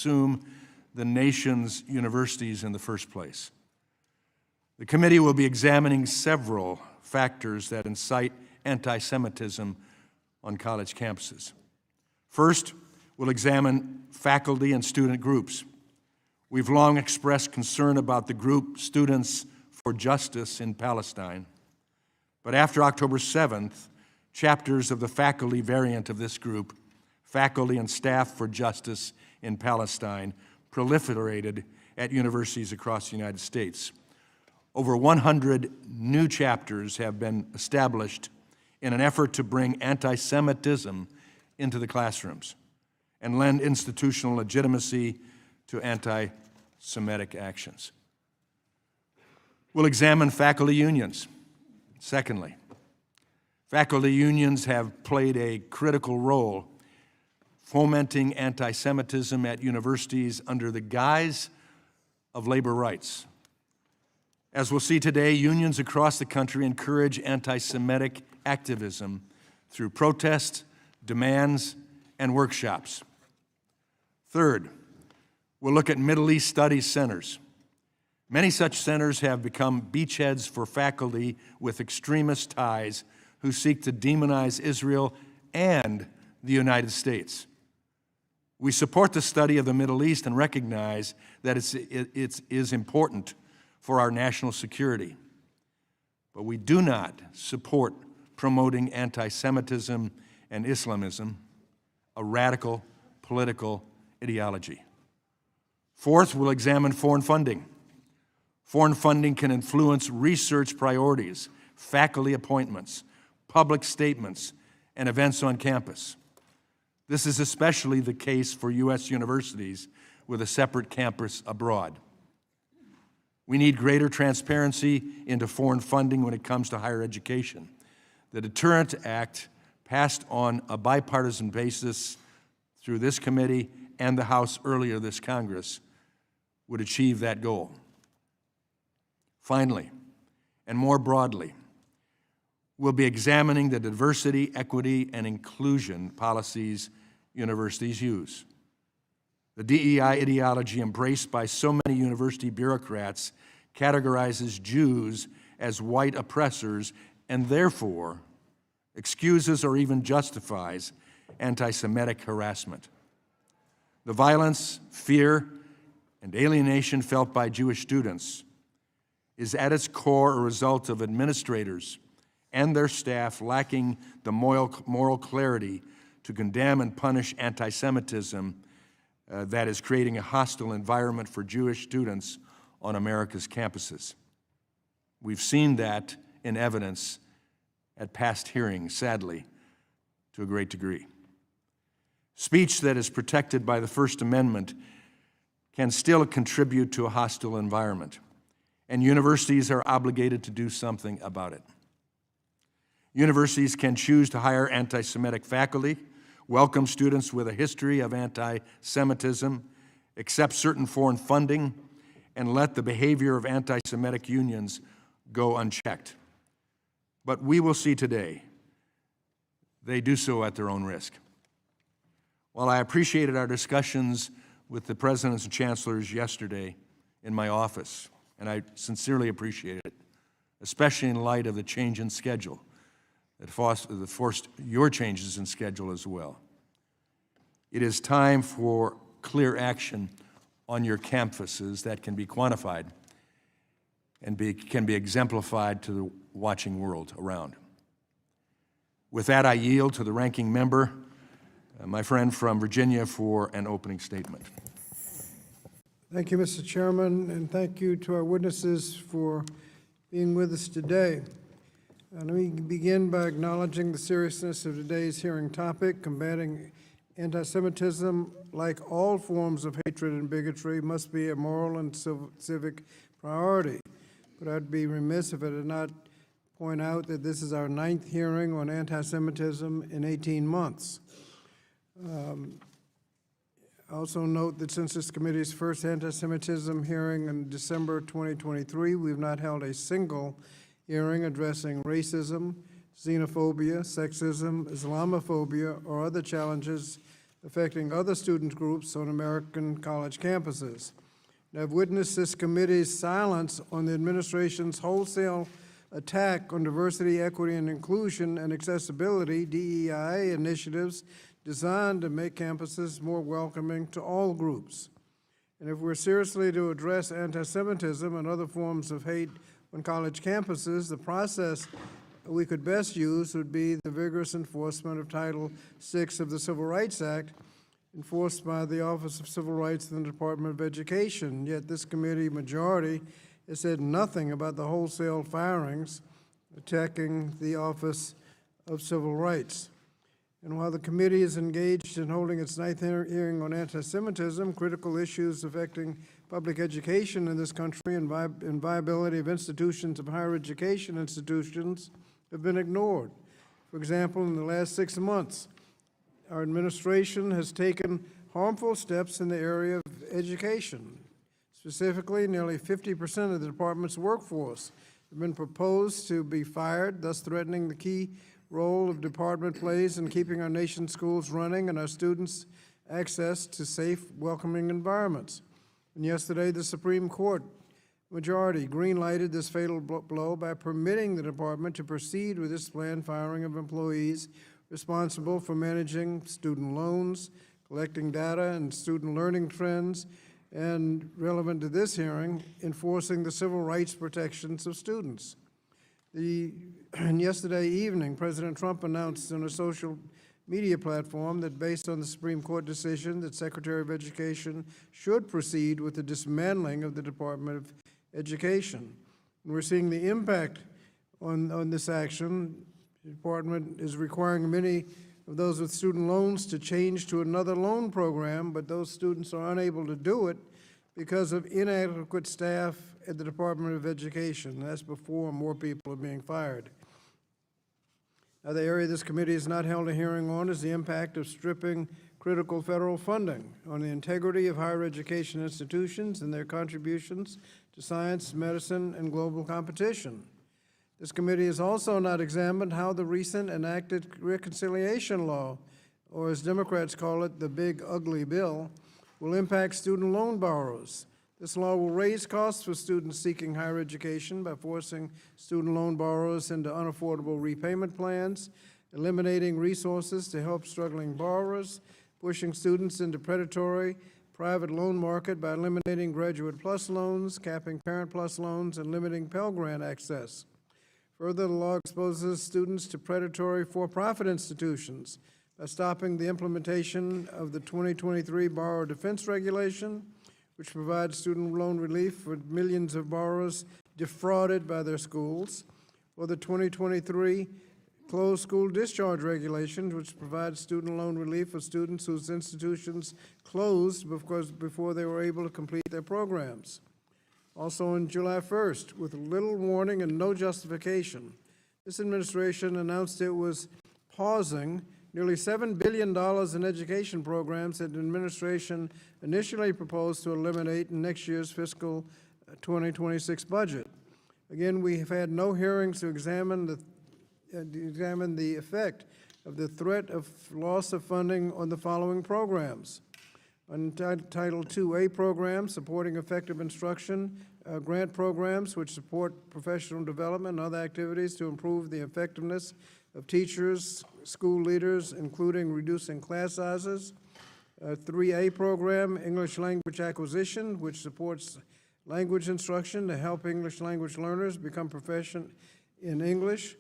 consume the nation's universities in the first place. The committee will be examining several factors that incite anti-Semitism on college campuses. First, we'll examine faculty and student groups. We've long expressed concern about the group Students for Justice in Palestine, but after October 7th, chapters of the faculty variant of this group, Faculty and Staff for Justice in Palestine, proliferated at universities across the United States. Over 100 new chapters have been established in an effort to bring anti-Semitism into the classrooms and lend institutional legitimacy to anti-Semitic actions. We'll examine faculty unions. Secondly, faculty unions have played a critical role fomenting anti-Semitism at universities under the guise of labor rights. As we'll see today, unions across the country encourage anti-Semitic activism through protests, demands, and workshops. Third, we'll look at Middle East Studies centers. Many such centers have become beachheads for faculty with extremist ties who seek to demonize Israel and the United States. We support the study of the Middle East and recognize that it is important for our national security. But we do not support promoting anti-Semitism and Islamism, a radical political ideology. Fourth, we'll examine foreign funding. Foreign funding can influence research priorities, faculty appointments, public statements, and events on campus. This is especially the case for U.S. universities with a separate campus abroad. We need greater transparency into foreign funding when it comes to higher education. The Deterrent Act, passed on a bipartisan basis through this committee and the House earlier this Congress, would achieve that goal. Finally, and more broadly, we'll be examining the diversity, equity, and inclusion policies universities use. The DEI ideology embraced by so many university bureaucrats categorizes Jews as white oppressors and therefore excuses or even justifies anti-Semitic harassment. The violence, fear, and alienation felt by Jewish students is at its core a result of administrators and their staff lacking the moral clarity to condemn and punish anti-Semitism that is creating a hostile environment for Jewish students on America's campuses. We've seen that in evidence at past hearings, sadly, to a great degree. Speech that is protected by the First Amendment can still contribute to a hostile environment, and universities are obligated to do something about it. Universities can choose to hire anti-Semitic faculty, welcome students with a history of anti-Semitism, accept certain foreign funding, and let the behavior of anti-Semitic unions go unchecked. But we will see today they do so at their own risk. While I appreciated our discussions with the presidents and chancellors yesterday in my office, and I sincerely appreciate it, especially in light of the change in schedule that forced your changes in schedule as well. It is time for clear action on your campuses that can be quantified and can be exemplified to the watching world around. With that, I yield to the ranking member, my friend from Virginia, for an opening statement. Thank you, Mr. Chairman, and thank you to our witnesses for being with us today. Let me begin by acknowledging the seriousness of today's hearing topic. Combating anti-Semitism, like all forms of hatred and bigotry, must be a moral and civic priority. But I'd be remiss if I did not point out that this is our 9th hearing on anti-Semitism in 18 months. Also note that since this committee's first anti-Semitism hearing in December 2023, we've not held a single hearing addressing racism, xenophobia, sexism, Islamophobia, or other challenges affecting other student groups on American college campuses. And I've witnessed this committee's silence on the administration's wholesale attack on diversity, equity, and inclusion and accessibility, DEI, initiatives designed to make campuses more welcoming to all groups. And if we're seriously to address anti-Semitism and other forms of hate on college campuses, the process we could best use would be the vigorous enforcement of Title VI of the Civil Rights Act, enforced by the Office of Civil Rights in the Department of Education. Yet this committee majority has said nothing about the wholesale firings attacking the Office of Civil Rights. And while the committee is engaged in holding its ninth hearing on anti-Semitism, critical issues affecting public education in this country and viability of institutions of higher education institutions have been ignored. For example, in the last 6 months, our administration has taken harmful steps in the area of education. Specifically, nearly 50% of the department's workforce have been proposed to be fired, thus threatening the key role the department plays in keeping our nation's schools running and our students access to safe, welcoming environments. And yesterday, the Supreme Court majority green-lighted this fatal blow by permitting the department to proceed with its planned firing of employees responsible for managing student loans, collecting data and student learning trends, and relevant to this hearing, enforcing the civil rights protections of students. And yesterday evening, President Trump announced on a social media platform that based on the Supreme Court decision that Secretary of Education should proceed with the dismantling of the Department of Education. And we're seeing the impact on this action. The department is requiring many of those with student loans to change to another loan program, but those students are unable to do it because of inadequate staff at the Department of Education. That's before more people are being fired. Now, the area this committee has not held a hearing on is the impact of stripping critical federal funding on the integrity of higher education institutions and their contributions to science, medicine, and global competition. This committee has also not examined how the recent enacted reconciliation law, or as Democrats call it, the big ugly bill, will impact student loan borrowers. This law will raise costs for students seeking higher education by forcing student loan borrowers into unaffordable repayment plans, eliminating resources to help struggling borrowers, pushing students into predatory private loan market by eliminating Graduate Plus loans, capping Parent Plus loans, and limiting Pell Grant access. Further, the law exposes students to predatory for-profit institutions by stopping the implementation of the 2023 Borrower Defense Regulation, which provides student loan relief for millions of borrowers defrauded by their schools, or the 2023 Closed School Discharge Regulations, which provides student loan relief for students whose institutions closed before they were able to complete their programs. Also on July 1st, with little warning and no justification, this administration announced it was pausing nearly $7 billion in education programs that the administration initially proposed to eliminate in next year's fiscal 2026 budget. Again, we have had no hearings to examine the effect of the threat of loss of funding on the following programs. On Title IIA programs, supporting effective instruction, grant programs which support professional development and other activities to improve the effectiveness of teachers, school leaders, including reducing class sizes. 3A program, English language acquisition, which supports language instruction to help English language learners become proficient in English.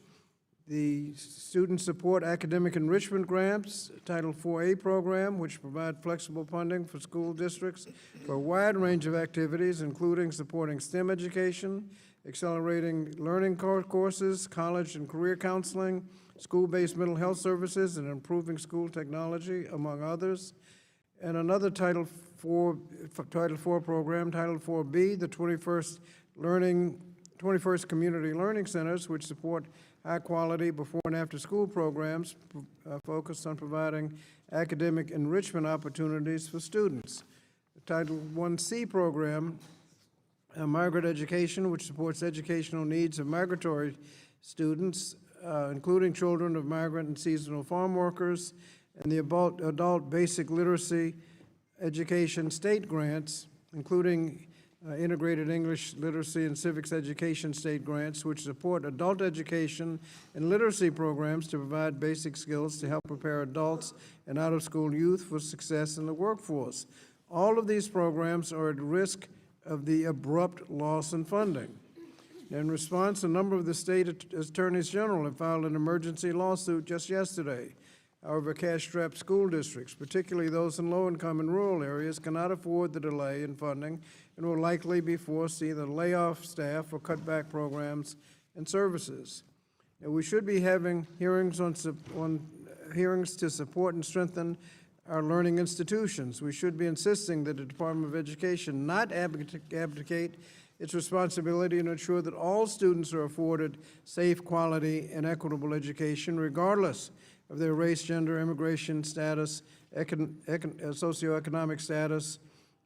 The Student Support Academic Enrichment Grants, Title IVA program, which provide flexible funding for school districts for a wide range of activities, including supporting STEM education, accelerating learning courses, college and career counseling, school-based mental health services, and improving school technology, among others. And another Title IV program, Title IVB, the 21st Community Learning Centers, which support high-quality before and after-school programs focused on providing academic enrichment opportunities for students. The Title IC program, Migrant Education, which supports educational needs of migratory students, including children of migrant and seasonal farm workers, and the adult basic literacy education state grants, including integrated English literacy and civics education state grants, which support adult education and literacy programs to provide basic skills to help prepare adults and out-of-school youth for success in the workforce. All of these programs are at risk of the abrupt loss in funding. In response, a number of the state attorneys general have filed an emergency lawsuit just yesterday. However, cash-strapped school districts, particularly those in low-income and rural areas, cannot afford the delay in funding and will likely be forced to either lay off staff or cut back programs and services. And we should be having hearings hearings to support and strengthen our learning institutions. We should be insisting that the Department of Education not abdicate its responsibility to ensure that all students are afforded safe, quality, and equitable education, regardless of their race, gender, immigration status, socioeconomic status,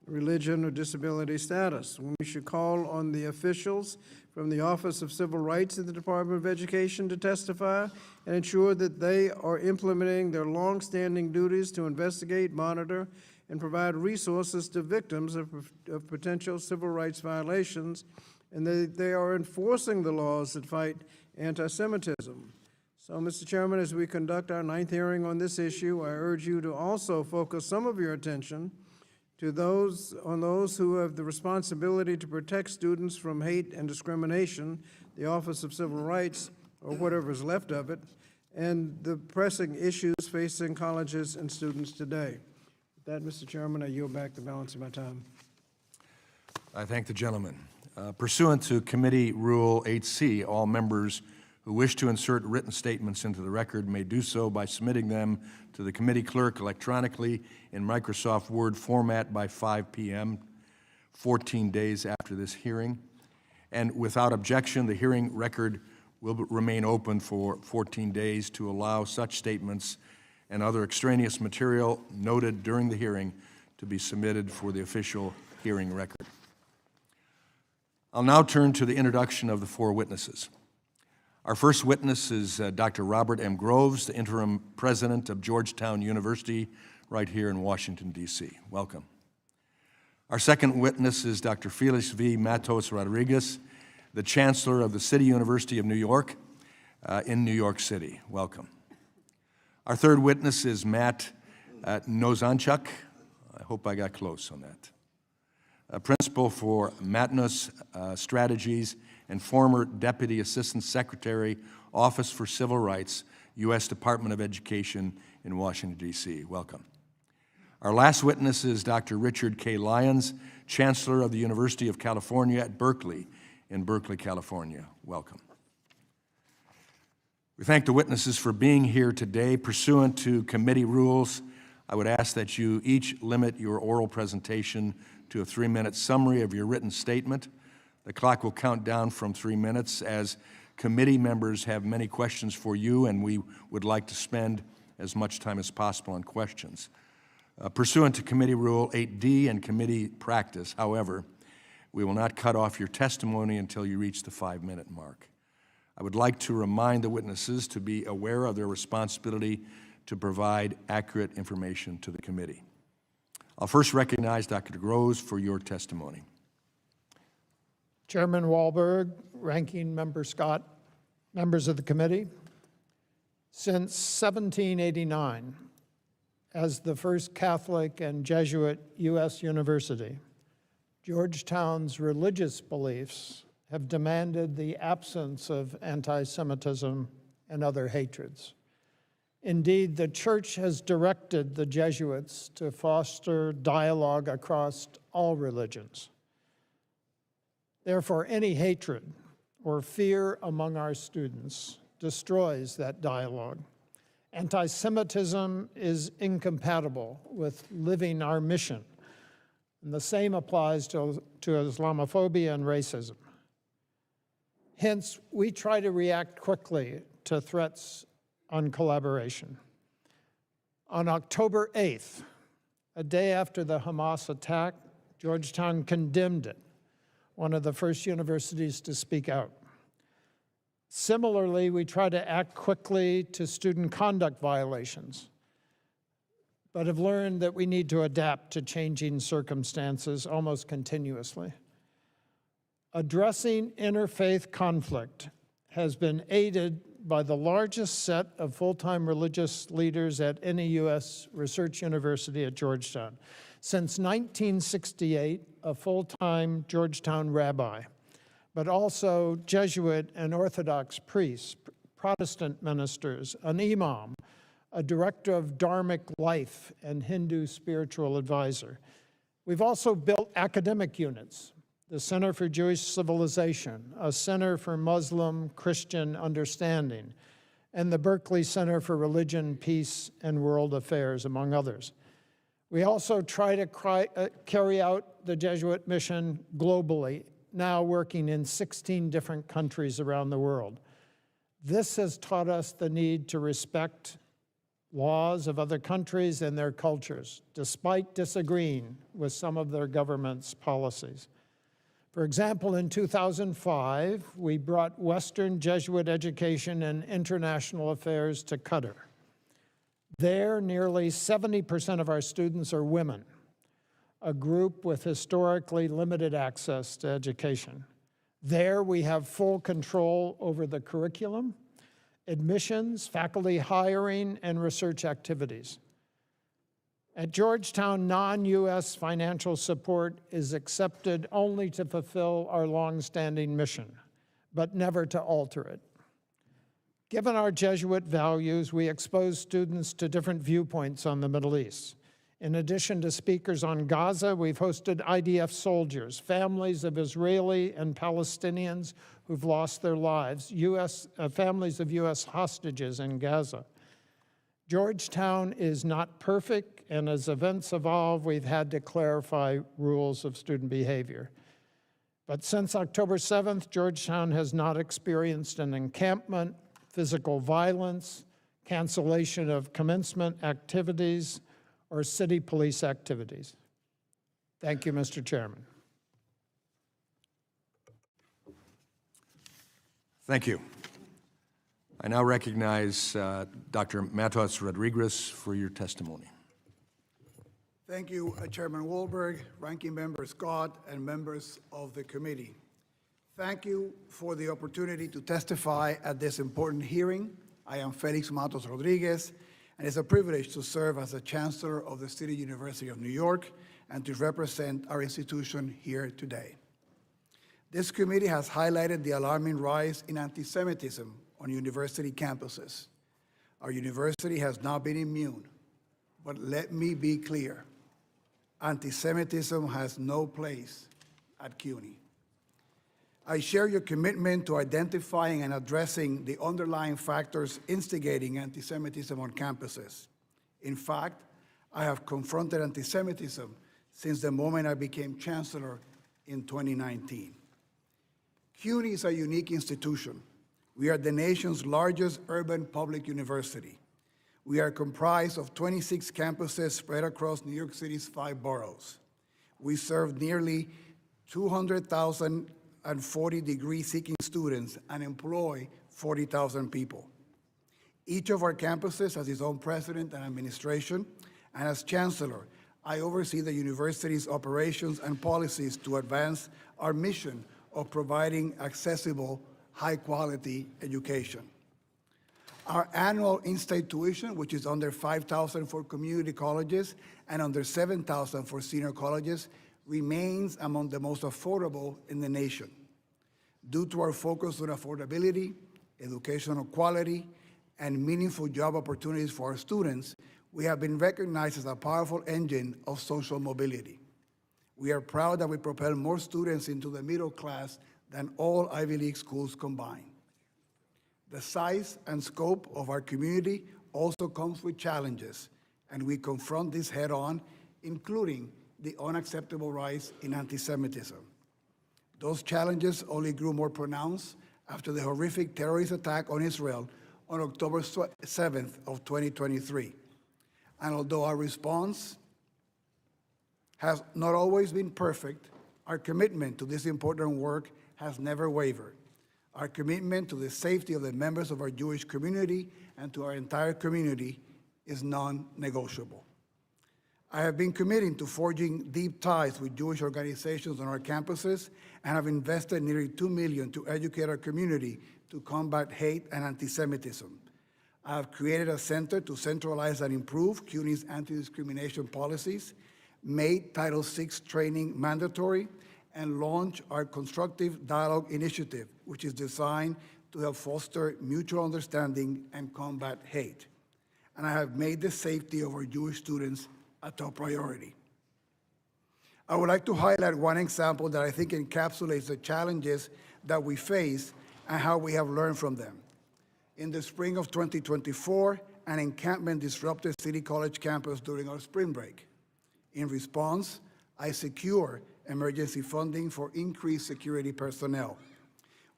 religion, or disability status. We should call on the officials from the Office of Civil Rights at the Department of Education to testify and ensure that they are implementing their longstanding duties to investigate, monitor, and provide resources to victims of potential civil rights violations, and they are enforcing the laws that fight anti-Semitism. So, Mr. Chairman, as we conduct our 9th hearing on this issue, I urge you to also focus some of your attention to those who have the responsibility to protect students from hate and discrimination, the Office of Civil Rights, or whatever is left of it, and the pressing issues facing colleges and students today. With that, Mr. Chairman, I yield back the balance of my time. I thank the gentleman. Pursuant to Committee Rule 8C, all members who wish to insert written statements into the record may do so by submitting them to the committee clerk electronically in Microsoft Word format by 5 p.m., 14 days after this hearing. And without objection, the hearing record will remain open for 14 days to allow such statements and other extraneous material noted during the hearing to be submitted for the official hearing record. I'll now turn to the introduction of the 4 witnesses. Our first witness is Dr. Robert M. Groves, the interim president of Georgetown University, right here in Washington, D.C. Welcome. Our second witness is Dr. Felix V. Matos Rodriguez, the Chancellor of the City University of New York in New York City. Welcome. Our third witness is Matt Nozanchuk. I hope I got close on that. A principal for Matnos Strategies and former Deputy Assistant Secretary, Office for Civil Rights, U.S. Department of Education in Washington, D.C. Welcome. Our last witness is Dr. Richard K. Lyons, Chancellor of the University of California at Berkeley in Berkeley, California. Welcome. We thank the witnesses for being here today. Pursuant to committee rules, I would ask that you each limit your oral presentation to a 3-minute summary of your written statement. The clock will count down from 3 minutes as committee members have many questions for you, and we would like to spend as much time as possible on questions. Pursuant to Committee Rule 8D and committee practice, however, we will not cut off your testimony until you reach the 5-minute mark. I would like to remind the witnesses to be aware of their responsibility to provide accurate information to the committee. I'll first recognize Dr. Groves for your testimony. Chairman Wahlberg, Ranking Member Scott, members of the committee, since 1789, as the first Catholic and Jesuit U.S. university, Georgetown's religious beliefs have demanded the absence of anti-Semitism and other hatreds. Indeed, the Church has directed the Jesuits to foster dialogue across all religions. Therefore, any hatred or fear among our students destroys that dialogue. Anti-Semitism is incompatible with living our mission, and the same applies to Islamophobia and racism. Hence, we try to react quickly to threats on collaboration. On October 8th, a day after the Hamas attack, Georgetown condemned it, one of the first universities to speak out. Similarly, we try to act quickly to student conduct violations. but have learned that we need to adapt to changing circumstances almost continuously. Addressing interfaith conflict has been aided by the largest set of full-time religious leaders at any U.S. research university at Georgetown. Since 1968, a full-time Georgetown rabbi, but also Jesuit and Orthodox priests, Protestant ministers, an imam, a director of Dharmic life, and Hindu spiritual advisor. We've also built academic units, the Center for Jewish Civilization, a Center for Muslim Christian Understanding, and the Berkeley Center for Religion, Peace, and World Affairs, among others. We also try to carry out the Jesuit mission globally, now working in 16 different countries around the world. This has taught us the need to respect laws of other countries and their cultures, despite disagreeing with some of their government's policies. For example, in 2005, we brought Western Jesuit education and international affairs to Qatar. There, nearly 70% of our students are women, a group with historically limited access to education. There, we have full control over the curriculum, admissions, faculty hiring, and research activities. At Georgetown, non-U.S. financial support is accepted only to fulfill our long-standing mission, but never to alter it. Given our Jesuit values, we expose students to different viewpoints on the Middle East. In addition to speakers on Gaza, we've hosted IDF soldiers, families of Israeli and Palestinians who've lost their lives, families of U.S. hostages in Gaza. Georgetown is not perfect, and as events evolve, we've had to clarify rules of student behavior. But since October 7th, Georgetown has not experienced an encampment, physical violence, cancellation of commencement activities, or city police activities. Thank you, Mr. Chairman. Thank you. I now recognize Dr. Matos Rodriguez for your testimony. Thank you, Chairman Wahlberg, Ranking Member Scott, and members of the committee. Thank you for the opportunity to testify at this important hearing. I am Felix Matos Rodriguez, and it's a privilege to serve as the Chancellor of the City University of New York and to represent our institution here today. This committee has highlighted the alarming rise in anti-Semitism on university campuses. Our university has not been immune, but let me be clear. Anti-Semitism has no place at CUNY. I share your commitment to identifying and addressing the underlying factors instigating anti-Semitism on campuses. In fact, I have confronted anti-Semitism since the moment I became Chancellor in 2019. CUNY is a unique institution. We are the nation's largest urban public university. We are comprised of 26 campuses spread across New York City's 5 boroughs. We serve nearly 200,040 degree-seeking students and employ 40,000 people. Each of our campuses has its own president and administration, and as Chancellor, I oversee the university's operations and policies to advance our mission of providing accessible, high-quality education. Our annual in-state tuition, which is under $5,000 for community colleges and under $7,000 for senior colleges, remains among the most affordable in the nation. Due to our focus on affordability, educational quality, and meaningful job opportunities for our students, we have been recognized as a powerful engine of social mobility. We are proud that we propel more students into the middle class than all Ivy League schools combined. The size and scope of our community also comes with challenges, and we confront this head-on, including the unacceptable rise in anti-Semitism. Those challenges only grew more pronounced after the horrific terrorist attack on Israel on October 7th of 2023. And although our response has not always been perfect, our commitment to this important work has never wavered. Our commitment to the safety of the members of our Jewish community and to our entire community is non-negotiable. I have been committing to forging deep ties with Jewish organizations on our campuses and have invested nearly $2 million to educate our community to combat hate and anti-Semitism. I have created a center to centralize and improve CUNY's anti-discrimination policies, made Title VI training mandatory, and launched our Constructive Dialogue Initiative, which is designed to help foster mutual understanding and combat hate. And I have made the safety of our Jewish students a top priority. I would like to highlight one example that I think encapsulates the challenges that we face and how we have learned from them. In the spring of 2024, an encampment disrupted City College campus during our spring break. In response, I secured emergency funding for increased security personnel.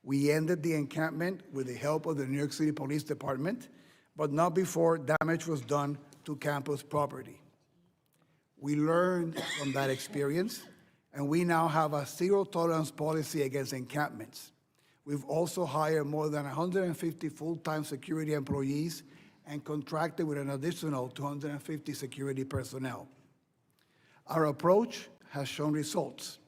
We ended the encampment with the help of the New York City Police Department, but not before damage was done to campus property. We learned from that experience, and we now have a zero-tolerance policy against encampments. We've also hired more than 150 full-time security employees and contracted with an additional 250 security personnel. Our approach has shown results.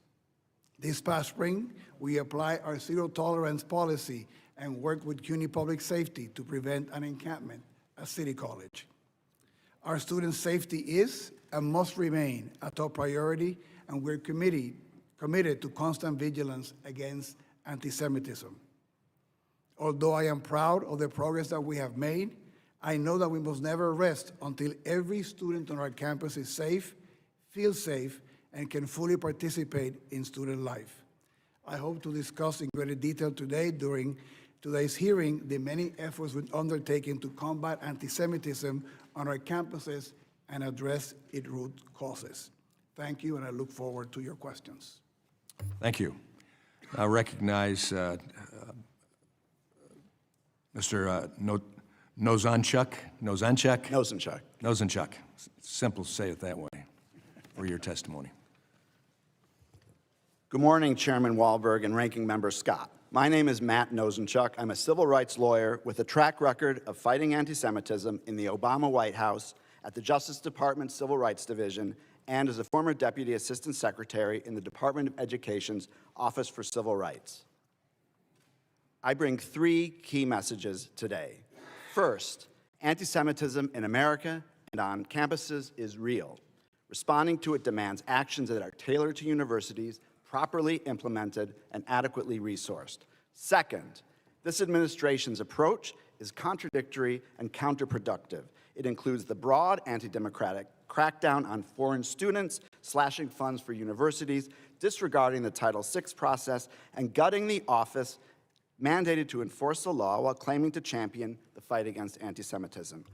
This past spring, we applied our zero-tolerance policy and worked with CUNY Public Safety to prevent an encampment at City College. Our student safety is and must remain a top priority, and we're committed to constant vigilance against anti-Semitism. Although I am proud of the progress that we have made, I know that we must never rest until every student on our campus is safe, feels safe, and can fully participate in student life. I hope to discuss in greater detail today during today's hearing the many efforts we've undertaken to combat anti-Semitism on our campuses and address its root causes. Thank you, and I look forward to your questions. Thank you. I recognize Mr. Nozanchuk. Nozanchuk. Simple to say it that way for your testimony. Good morning, Chairman Wahlberg and Ranking Member Scott. My name is Matt Nozanchuk. I'm a civil rights lawyer with a track record of fighting anti-Semitism in the Obama White House, at the Justice Department Civil Rights Division, and as a former Deputy Assistant Secretary in the Department of Education's Office for Civil Rights. I bring three key messages today. First, anti-Semitism in America and on campuses is real. Responding to it demands actions that are tailored to universities, properly implemented, and adequately resourced. Second, this administration's approach is contradictory and counterproductive. It includes the broad anti-democratic crackdown on foreign students, slashing funds for universities, disregarding the Title VI process, and gutting the office mandated to enforce the law while claiming to champion the fight against anti-Semitism.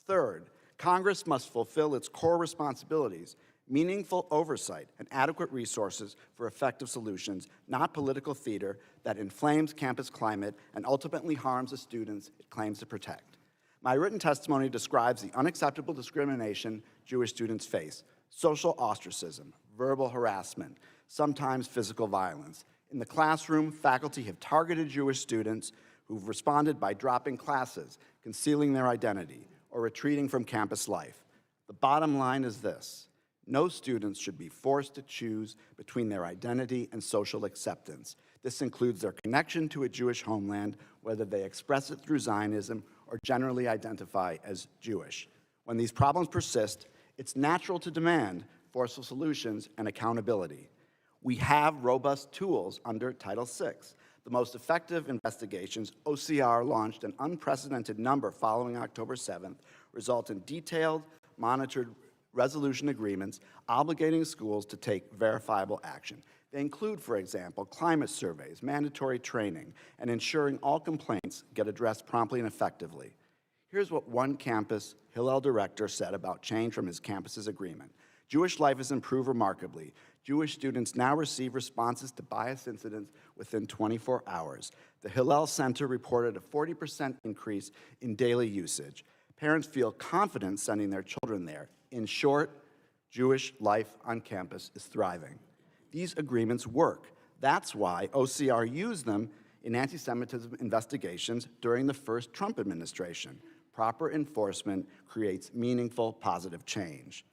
Third, Congress must fulfill its core responsibilities, meaningful oversight and adequate resources for effective solutions, not political theater that inflames campus climate and ultimately harms the students it claims to protect. My written testimony describes the unacceptable discrimination Jewish students face: social ostracism, verbal harassment, sometimes physical violence. In the classroom, faculty have targeted Jewish students who've responded by dropping classes, concealing their identity, or retreating from campus life. The bottom line is this: no students should be forced to choose between their identity and social acceptance. This includes their connection to a Jewish homeland, whether they express it through Zionism or generally identify as Jewish. When these problems persist, it's natural to demand forceful solutions and accountability. We have robust tools under Title VI. The most effective investigations, OCR launched an unprecedented number following October 7th, result in detailed, monitored resolution agreements obligating schools to take verifiable action. They include, for example, climate surveys, mandatory training, and ensuring all complaints get addressed promptly and effectively. Here's what one campus Hillel director said about change from his campus's agreement. Jewish life has improved remarkably. Jewish students now receive responses to bias incidents within 24 hours. The Hillel Center reported a 40% increase in daily usage. Parents feel confident sending their children there. In short, Jewish life on campus is thriving. These agreements work. That's why OCR used them in anti-Semitism investigations during the first Trump administration. Proper enforcement creates meaningful, positive change.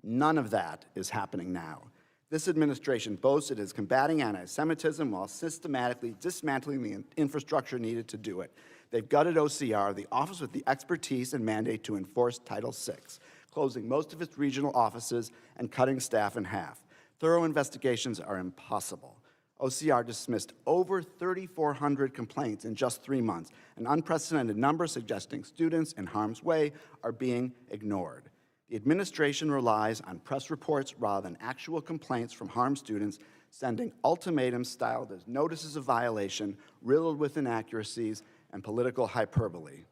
None of that is happening now. This administration boasts it is combating anti-Semitism while systematically dismantling the infrastructure needed to do it. They've gutted OCR, the office with the expertise and mandate to enforce Title VI, closing most of its regional offices and cutting staff in half. Thorough investigations are impossible. OCR dismissed over 3,400 complaints in just 3 months, an unprecedented number suggesting students in harm's way are being ignored. The administration relies on press reports rather than actual complaints from harmed students, sending ultimatums styled as notices of violation, riddled with inaccuracies and political hyperbole.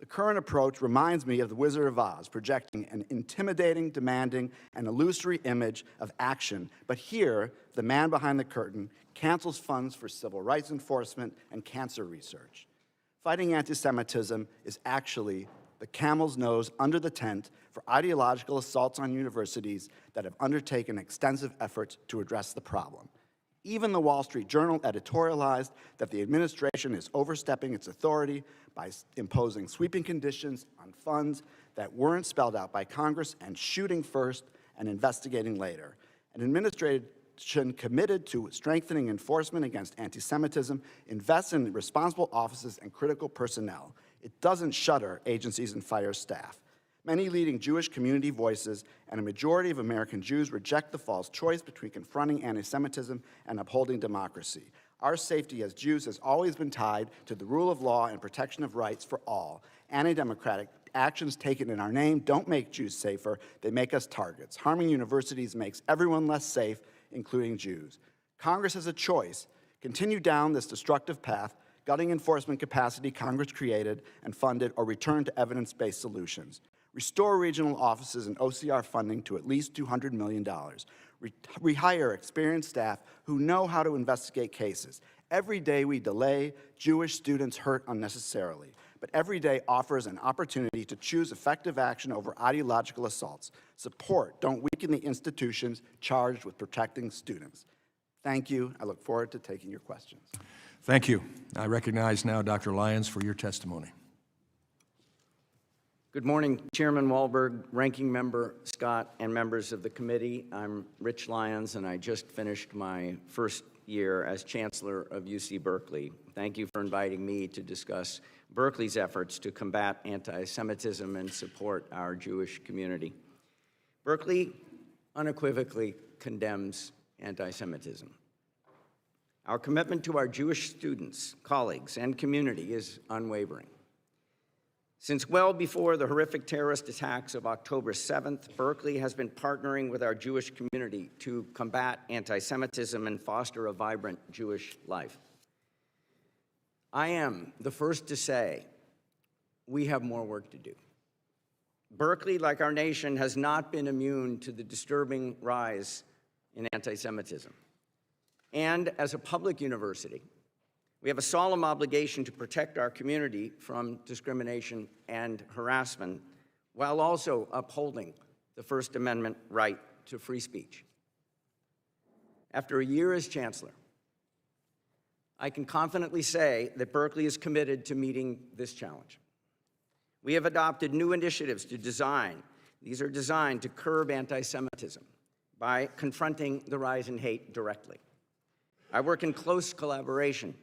The current approach reminds me of the Wizard of Oz, projecting an intimidating, demanding, and illusory image of action. But here, the man behind the curtain cancels funds for civil rights enforcement and cancer research. Fighting anti-Semitism is actually the camel's nose under the tent for ideological assaults on universities that have undertaken extensive efforts to address the problem. Even the Wall Street Journal editorialized that the administration is overstepping its authority by imposing sweeping conditions on funds that weren't spelled out by Congress and shooting first and investigating later. An administration committed to strengthening enforcement against anti-Semitism invests in responsible offices and critical personnel. It doesn't shutter agencies and fire staff. Many leading Jewish community voices and a majority of American Jews reject the false choice between confronting anti-Semitism and upholding democracy. Our safety as Jews has always been tied to the rule of law and protection of rights for all. Anti-democratic actions taken in our name don't make Jews safer, they make us targets. Harming universities makes everyone less safe, including Jews. Congress has a choice: continue down this destructive path, gutting enforcement capacity Congress created and funded, or return to evidence-based solutions. Restore regional offices and OCR funding to at least $200 million. Rehire experienced staff who know how to investigate cases. Every day we delay, Jewish students hurt unnecessarily, but every day offers an opportunity to choose effective action over ideological assaults. Support, don't weaken the institutions charged with protecting students. Thank you. I look forward to taking your questions. Thank you. I recognize now Dr. Lyons for your testimony. Good morning, Chairman Wahlberg, Ranking Member Scott, and members of the committee. I'm Rich Lyons, and I just finished my first year as Chancellor of UC Berkeley. Thank you for inviting me to discuss Berkeley's efforts to combat anti-Semitism and support our Jewish community. Berkeley unequivocally condemns anti-Semitism. Our commitment to our Jewish students, colleagues, and community is unwavering. Since well before the horrific terrorist attacks of October 7th, Berkeley has been partnering with our Jewish community to combat anti-Semitism and foster a vibrant Jewish life. I am the first to say we have more work to do. Berkeley, like our nation, has not been immune to the disturbing rise in anti-Semitism. And as a public university, we have a solemn obligation to protect our community from discrimination and harassment while also upholding the First Amendment right to free speech. After a year as Chancellor, I can confidently say that Berkeley is committed to meeting this challenge. We have adopted new initiatives these are designed to curb anti-Semitism by confronting the rise in hate directly. I work in close collaboration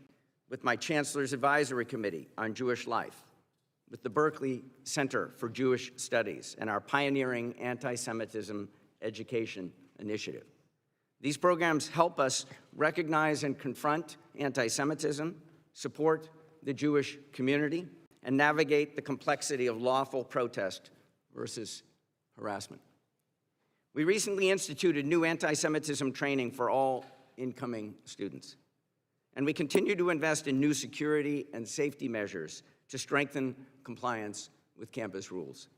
with my Chancellor's Advisory Committee on Jewish Life, with the Berkeley Center for Jewish Studies, and our pioneering anti-Semitism education initiative. These programs help us recognize and confront anti-Semitism, support the Jewish community, and navigate the complexity of lawful protest versus harassment. We recently instituted new anti-Semitism training for all incoming students. And we continue to invest in new security and safety measures to strengthen compliance with campus rules.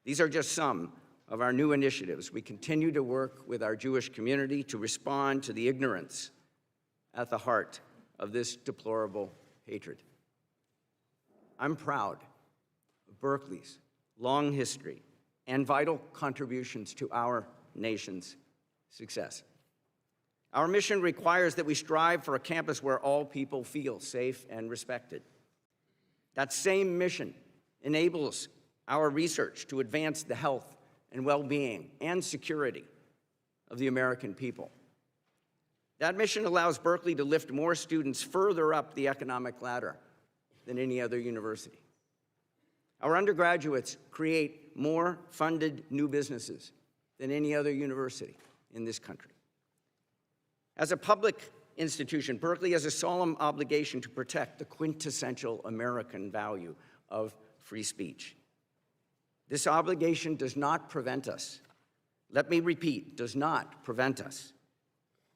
These are just some of our new initiatives. We continue to work with our Jewish community to respond to the ignorance at the heart of this deplorable hatred. I'm proud of Berkeley's long history and vital contributions to our nation's success. Our mission requires that we strive for a campus where all people feel safe and respected. That same mission enables our research to advance the health and well-being and security of the American people. That mission allows Berkeley to lift more students further up the economic ladder than any other university. Our undergraduates create more funded new businesses than any other university in this country. As a public institution, Berkeley has a solemn obligation to protect the quintessential American value of free speech. This obligation does not prevent us, let me repeat, does not prevent us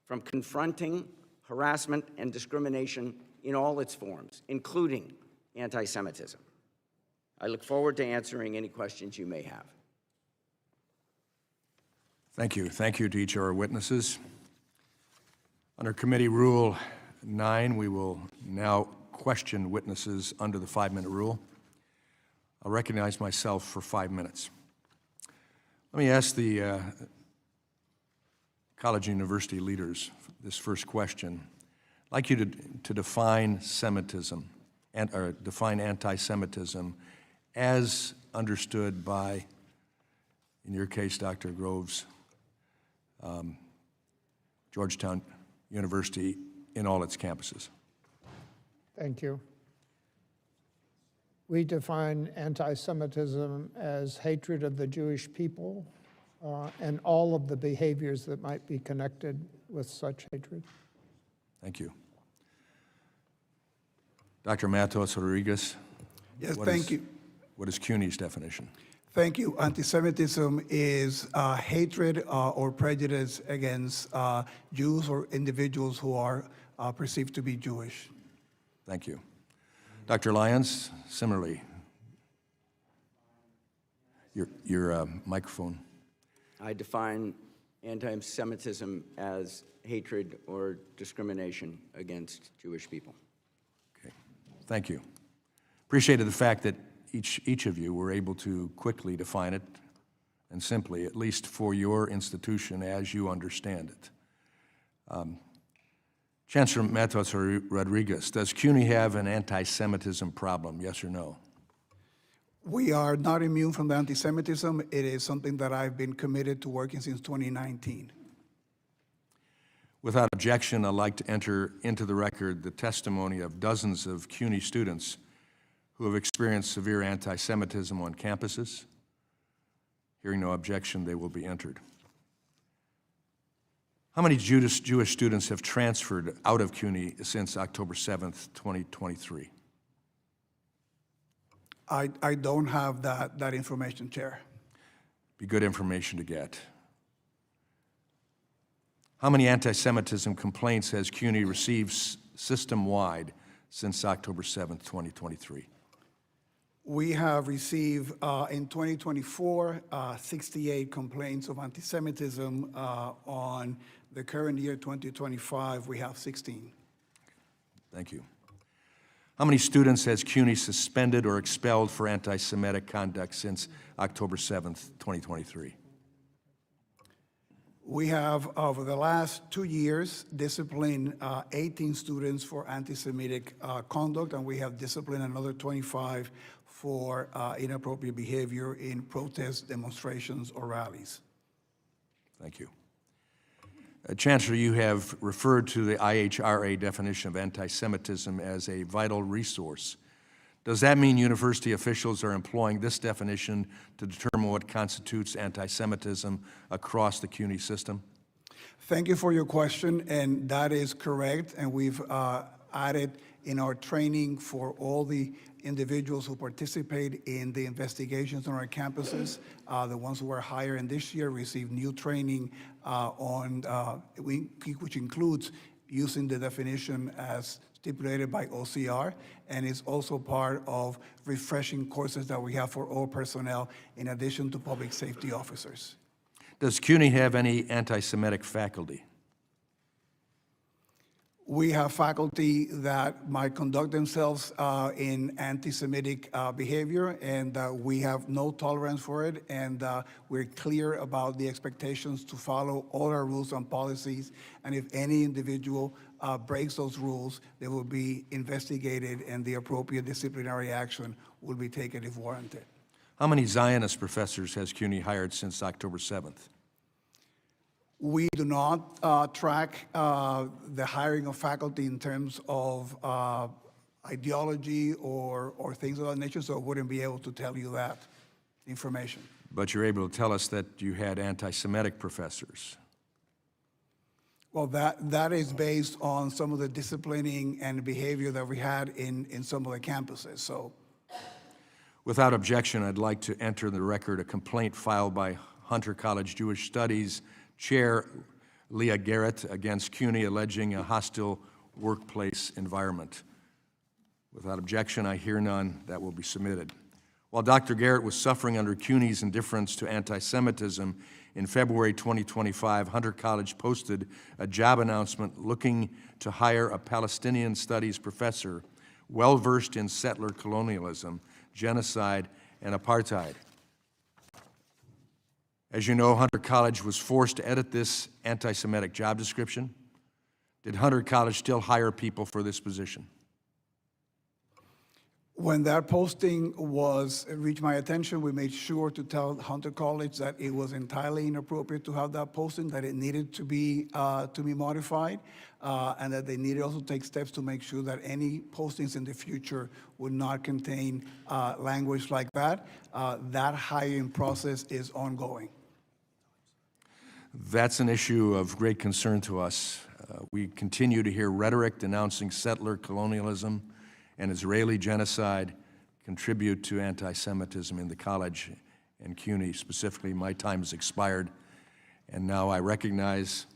from confronting harassment and discrimination in all its forms, including anti-Semitism. I look forward to answering any questions you may have. Thank you. Thank you to each of our witnesses. Under Committee Rule 9, we will now question witnesses under the 5-minute rule. I'll recognize myself for 5 minutes. Let me ask the college and university leaders this first question. I'd like you to define Semitism, or define anti-Semitism as understood by, in your case, Dr. Groves, Georgetown University in all its campuses. Thank you. We define anti-Semitism as hatred of the Jewish people and all of the behaviors that might be connected with such hatred. Thank you. Dr. Matos Rodriguez. Yes, thank you. What is CUNY's definition? Thank you. Anti-Semitism is hatred or prejudice against Jews or individuals who are perceived to be Jewish. Thank you. Dr. Lyons, similarly. Your microphone. I define anti-Semitism as hatred or discrimination against Jewish people. Okay. Thank you. Appreciated the fact that each of you were able to quickly define it and simply, at least for your institution as you understand it. Chancellor Matos Rodriguez, does CUNY have an anti-Semitism problem, yes or no? We are not immune from the anti-Semitism. It is something that I've been committed to working since 2019. Without objection, I'd like to enter into the record the testimony of dozens of CUNY students who have experienced severe anti-Semitism on campuses. Hearing no objection, they will be entered. How many Jewish students have transferred out of CUNY since October 7th, 2023? I don't have that information, Chair. Be good information to get. How many anti-Semitism complaints has CUNY received system-wide since October 7th, 2023? We have received in 2024 68 complaints of anti-Semitism. On the current year, 2025, we have 16. Thank you. How many students has CUNY suspended or expelled for anti-Semitic conduct since October 7th, 2023? We have, over the last 2 years, disciplined 18 students for anti-Semitic conduct, and we have disciplined another 25 for inappropriate behavior in protests, demonstrations, or rallies. Thank you. Chancellor, you have referred to the IHRA definition of anti-Semitism as a vital resource. Does that mean university officials are employing this definition to determine what constitutes anti-Semitism across the CUNY system? Thank you for your question, and that is correct. And we've added in our training for all the individuals who participate in the investigations on our campuses. The ones who are hired this year receive new training which includes using the definition as stipulated by OCR, and is also part of refreshing courses that we have for all personnel in addition to public safety officers. Does CUNY have any anti-Semitic faculty? We have faculty that might conduct themselves in anti-Semitic behavior, and we have no tolerance for it, and we're clear about the expectations to follow all our rules and policies, and if any individual breaks those rules, they will be investigated and the appropriate disciplinary action will be taken if warranted. How many Zionist professors has CUNY hired since October 7th? We do not track the hiring of faculty in terms of ideology or things of that nature, so I wouldn't be able to tell you that information. But you're able to tell us that you had anti-Semitic professors. Well, that is based on some of the disciplining and behavior that we had in some of the campuses. So, Without objection, I'd like to enter in the record a complaint filed by Hunter College Jewish Studies Chair Leah Garrett against CUNY alleging a hostile workplace environment. Without objection, I hear none. That will be submitted. While Dr. Garrett was suffering under CUNY's indifference to anti-Semitism, in February 2025, Hunter College posted a job announcement looking to hire a Palestinian studies professor well-versed in settler colonialism, genocide, and apartheid. As you know, Hunter College was forced to edit this anti-Semitic job description. Did Hunter College still hire people for this position? when that posting reached my attention, we made sure to tell Hunter College that it was entirely inappropriate to have that posting, that it needed to be modified, and that they needed also to take steps to make sure that any postings in the future would not contain language like that. That hiring process is ongoing. That's an issue of great concern to us. We continue to hear rhetoric denouncing settler colonialism and Israeli genocide contribute to anti-Semitism in the college and CUNY. Specifically, my time has expired, and now I recognize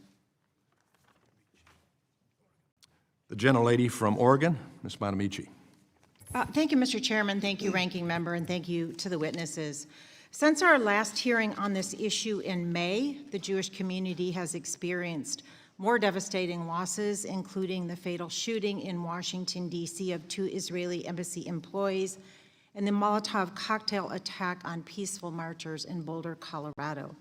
the gentlelady from Oregon, Ms. Bonamici. Thank you, Mr. Chairman. Thank you, Ranking Member, and thank you to the witnesses. Since our last hearing on this issue in May, the Jewish community has experienced more devastating losses, including the fatal shooting in Washington, D.C. of 2 Israeli embassy employees and the Molotov cocktail attack on peaceful marchers in Boulder, Colorado.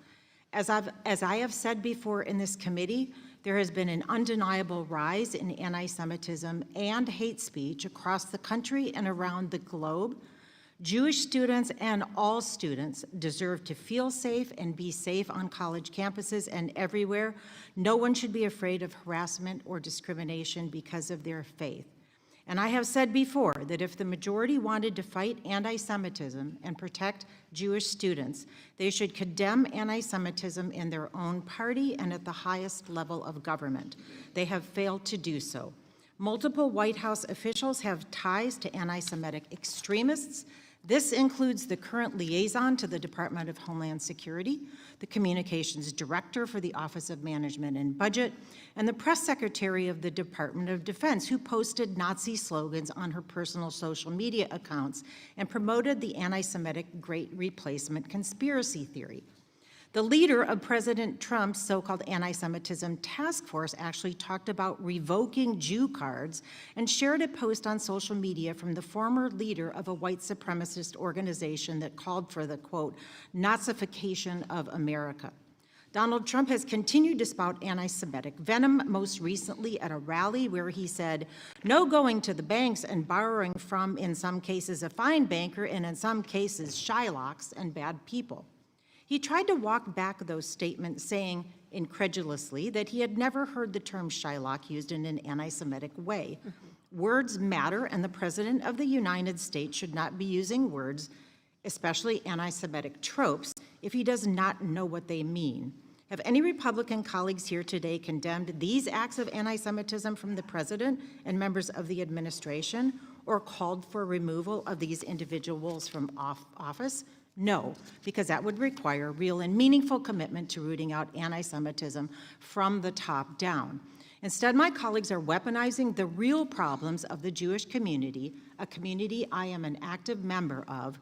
As I have said before in this committee, there has been an undeniable rise in anti-Semitism and hate speech across the country and around the globe. Jewish students and all students deserve to feel safe and be safe on college campuses and everywhere. No one should be afraid of harassment or discrimination because of their faith. And I have said before that if the majority wanted to fight anti-Semitism and protect Jewish students, they should condemn anti-Semitism in their own party and at the highest level of government. They have failed to do so. Multiple White House officials have ties to anti-Semitic extremists. This includes the current liaison to the Department of Homeland Security, the communications director for the Office of Management and Budget, and the press secretary of the Department of Defense, who posted Nazi slogans on her personal social media accounts and promoted the anti-Semitic Great Replacement conspiracy theory. The leader of President Trump's so-called anti-Semitism task force actually talked about revoking Jew cards and shared a post on social media from the former leader of a white supremacist organization that called for the, quote, Nazification of America. Donald Trump has continued to spout anti-Semitic venom, most recently at a rally where he said, no going to the banks and borrowing from, in some cases, a fine banker, and in some cases, Shylocks and bad people. He tried to walk back those statements, saying incredulously that he had never heard the term Shylock used in an anti-Semitic way. Words matter, and the President of the United States should not be using words, especially anti-Semitic tropes, if he does not know what they mean. Have any Republican colleagues here today condemned these acts of anti-Semitism from the President and members of the administration, or called for removal of these individuals from office? No, because that would require real and meaningful commitment to rooting out anti-Semitism from the top down. Instead, my colleagues are weaponizing the real problems of the Jewish community, a community I am an active member of,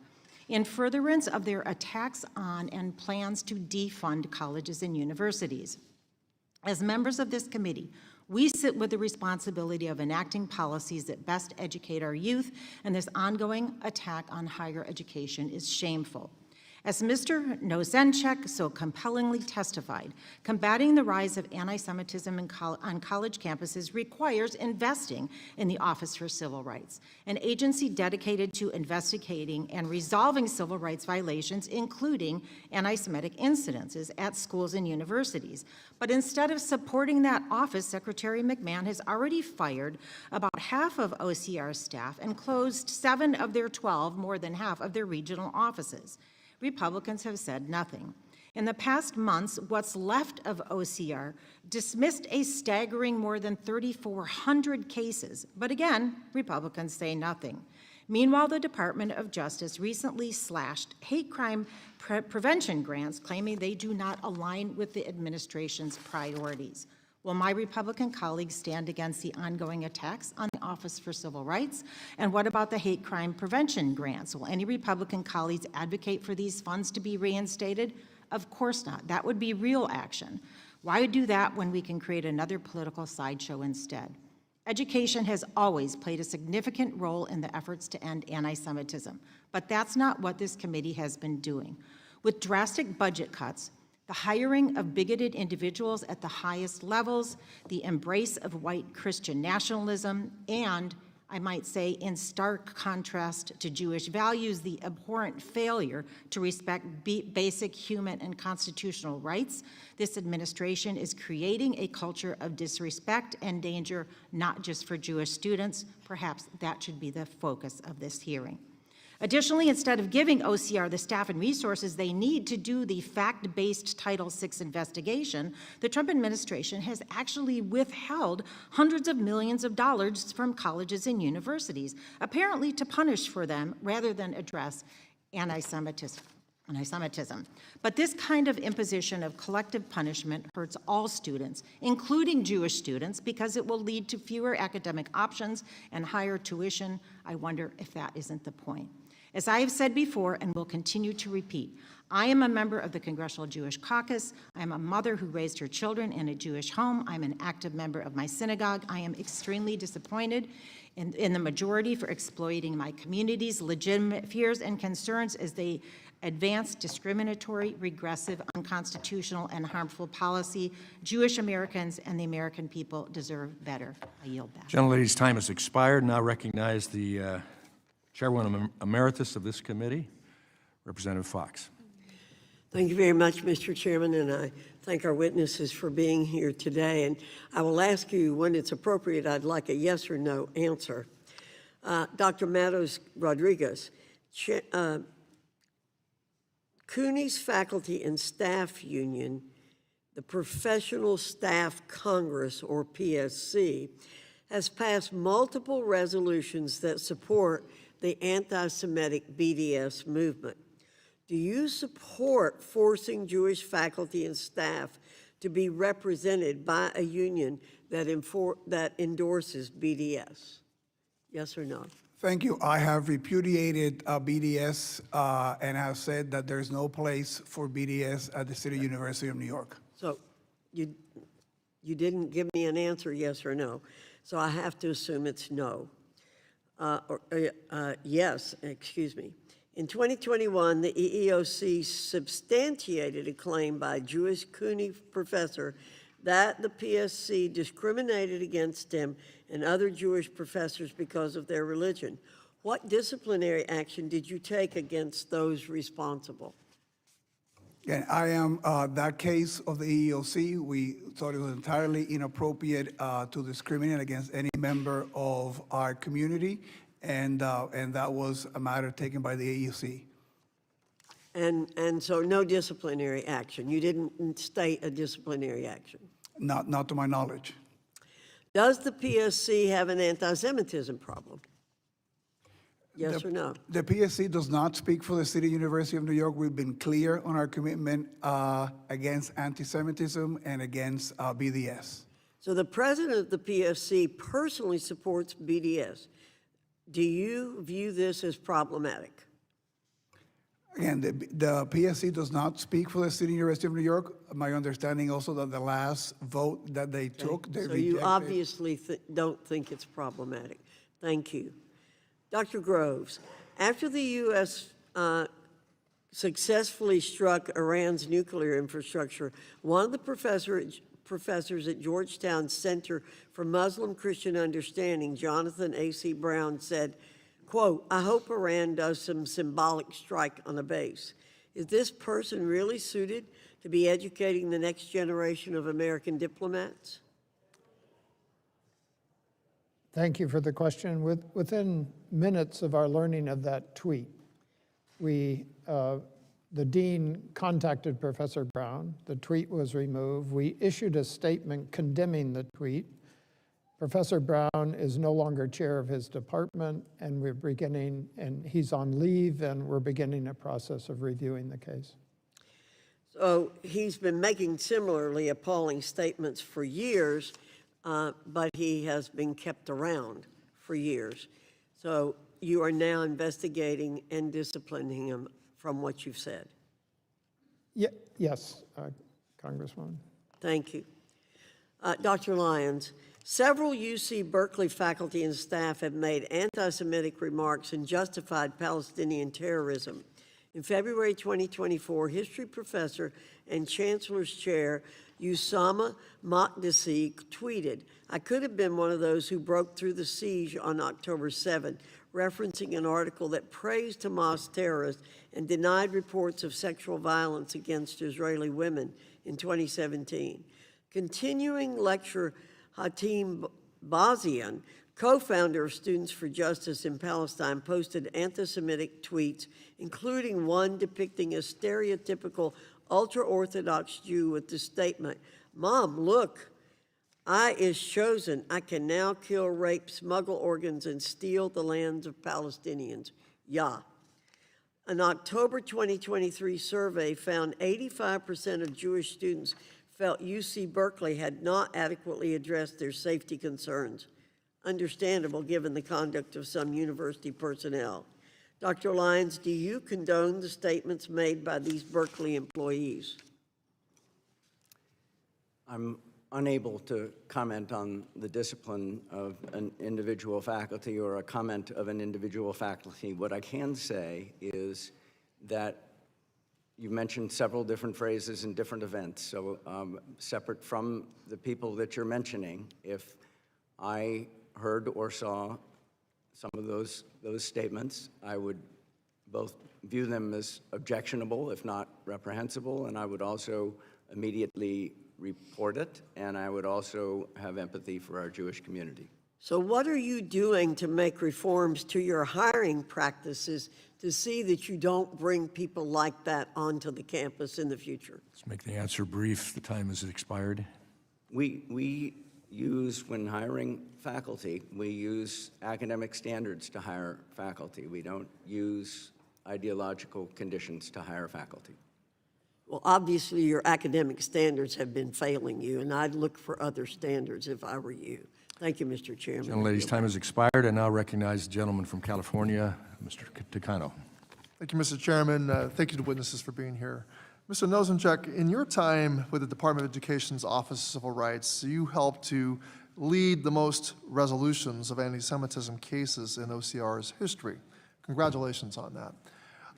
in furtherance of their attacks on and plans to defund colleges and universities. As members of this committee, we sit with the responsibility of enacting policies that best educate our youth, and this ongoing attack on higher education is shameful. As Mr. Nozenchuk so compellingly testified, combating the rise of anti-Semitism on college campuses requires investing in the Office for Civil Rights, an agency dedicated to investigating and resolving civil rights violations, including anti-Semitic incidences at schools and universities. But instead of supporting that office, Secretary McMahon has already fired about half of OCR's staff and closed 7 of their 12, more than half of their regional offices. Republicans have said nothing. In the past months, what's left of OCR dismissed a staggering more than 3,400 cases, but again, Republicans say nothing. Meanwhile, the Department of Justice recently slashed hate crime prevention grants, claiming they do not align with the administration's priorities. Will my Republican colleagues stand against the ongoing attacks on the Office for Civil Rights? And what about the hate crime prevention grants? Will any Republican colleagues advocate for these funds to be reinstated? Of course not. That would be real action. Why do that when we can create another political sideshow instead? Education has always played a significant role in the efforts to end anti-Semitism, but that's not what this committee has been doing. With drastic budget cuts, the hiring of bigoted individuals at the highest levels, the embrace of white Christian nationalism, and, I might say, in stark contrast to Jewish values, the abhorrent failure to respect basic human and constitutional rights, this administration is creating a culture of disrespect and danger, not just for Jewish students. Perhaps that should be the focus of this hearing. Additionally, instead of giving OCR the staff and resources they need to do the fact-based Title VI investigation, the Trump administration has actually withheld hundreds of millions of dollars from colleges and universities, apparently to punish for them rather than address anti-Semitism. But this kind of imposition of collective punishment hurts all students, including Jewish students, because it will lead to fewer academic options and higher tuition. I wonder if that isn't the point. As I have said before and will continue to repeat, I am a member of the Congressional Jewish Caucus. I am a mother who raised her children in a Jewish home. I'm an active member of my synagogue. I am extremely disappointed in the majority for exploiting my community's legitimate fears and concerns as they advance discriminatory, regressive, unconstitutional, and harmful policy. Jewish Americans and the American people deserve better. I yield back. Gentlelady's time has expired. Now recognize the Chairwoman Emeritus of this committee, Representative Fox. Thank you very much, Mr. Chairman, and I thank our witnesses for being here today. And I will ask you, when it's appropriate, I'd like a yes or no answer. Dr. Matos Rodriguez, CUNY's Faculty and Staff Union, the Professional Staff Congress, or PSC, has passed multiple resolutions that support the anti-Semitic BDS movement. Do you support forcing Jewish faculty and staff to be represented by a union that endorses BDS? Yes or no? Thank you. I have repudiated BDS and have said that there's no place for BDS at the City University of New York. So you didn't give me an answer, yes or no. So I have to assume it's no. Yes, excuse me. In 2021, the EEOC substantiated a claim by a Jewish CUNY professor that the PSC discriminated against him and other Jewish professors because of their religion. What disciplinary action did you take against those responsible? And I am, that case of the EEOC, we thought it was entirely inappropriate to discriminate against any member of our community, and that was a matter taken by the EEOC. And so no disciplinary action. You didn't state a disciplinary action. Not to my knowledge. Does the PSC have an anti-Semitism problem? Yes or no? The PSC does not speak for the City University of New York. We've been clear on our commitment against anti-Semitism and against BDS. So the president of the PSC personally supports BDS. Do you view this as problematic? Again, the PSC does not speak for the City University of New York. My understanding also that the last vote that they took, they So rejected. you obviously don't think it's problematic. Thank you. Dr. Groves, after the U.S. successfully struck Iran's nuclear infrastructure. One of the professors at Georgetown Center for Muslim-Christian Understanding, Jonathan A.C. Brown, said, quote, "I hope Iran does some symbolic strike on a base." Is this person really suited to be educating the next generation of American diplomats? Thank you for the question. Within minutes of our learning of that tweet, the dean contacted Professor Brown. The tweet was removed. We issued a statement condemning the tweet. Professor Brown is no longer chair of his department, and he's on leave, and we're beginning a process of reviewing the case. So he's been making similarly appalling statements for years, but he has been kept around for years. So you are now investigating and disciplining him from what you've said. Yes, Congresswoman. Thank you. Dr. Lyons, several UC Berkeley faculty and staff have made anti-Semitic remarks and justified Palestinian terrorism. In February 2024, history professor and chancellor's chair Usama Makdisi tweeted, "I could have been one of those who broke through the siege on October 7, referencing an article that praised Hamas terrorists and denied reports of sexual violence against Israeli women in 2017. Continuing lecturer Hatim Bazian, co-founder of Students for Justice in Palestine, posted anti-Semitic tweets, including one depicting a stereotypical ultra-Orthodox Jew with the statement, "Mom, look, I is chosen. I can now kill, rape, smuggle organs, and steal the lands of Palestinians. Yah." An October 2023 survey found 85% of Jewish students felt UC Berkeley had not adequately addressed their safety concerns. Understandable given the conduct of some university personnel. Dr. Lyons, do you condone the statements made by these Berkeley employees? I'm unable to comment on the discipline of an individual faculty or a comment of an individual faculty. What I can say is that you mentioned several different phrases in different events. So separate from the people that you're mentioning, if I heard or saw some of those statements, I would both view them as objectionable, if not reprehensible, and I would also immediately report it, and I would also have empathy for our Jewish community. So what are you doing to make reforms to your hiring practices to see that you don't bring people like that onto the campus in the future? Let's make the answer brief. The time has expired. We use, when hiring faculty, we use academic standards to hire faculty. We don't use ideological conditions to hire faculty. Well, obviously, your academic standards have been failing you, and I'd look for other standards if I were you. Thank you, Mr. Chairman. Gentlelady's time has expired. I now recognize the gentleman from California, Mr. Takano. Thank you, Mr. Chairman. Thank you to witnesses for being here. Mr. Nosenchuk, in your time with the Department of Education's Office of Civil Rights, you helped to lead the most resolutions of anti-Semitism cases in OCR's history. Congratulations on that.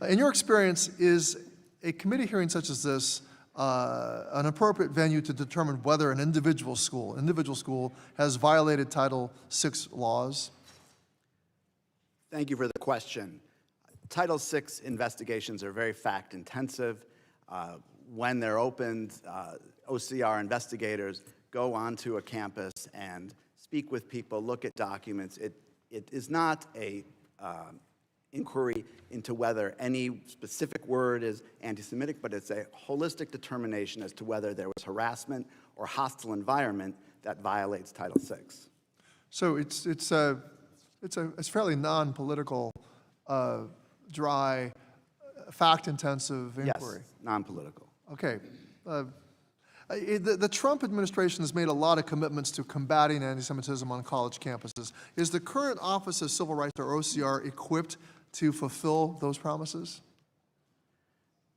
In your experience, is a committee hearing such as this an appropriate venue to determine whether an individual school has violated Title VI laws? Thank you for the question. Title VI investigations are very fact-intensive. When they're opened, OCR investigators go onto a campus and speak with people, look at documents. It is not a inquiry into whether any specific word is anti-Semitic, but it's a holistic determination as to whether there was harassment or hostile environment that violates Title VI. So it's fairly non-political, dry, fact-intensive inquiry. Yes, non-political. Okay. The Trump administration has made a lot of commitments to combating anti-Semitism on college campuses. Is the current Office of Civil Rights, or OCR, equipped to fulfill those promises?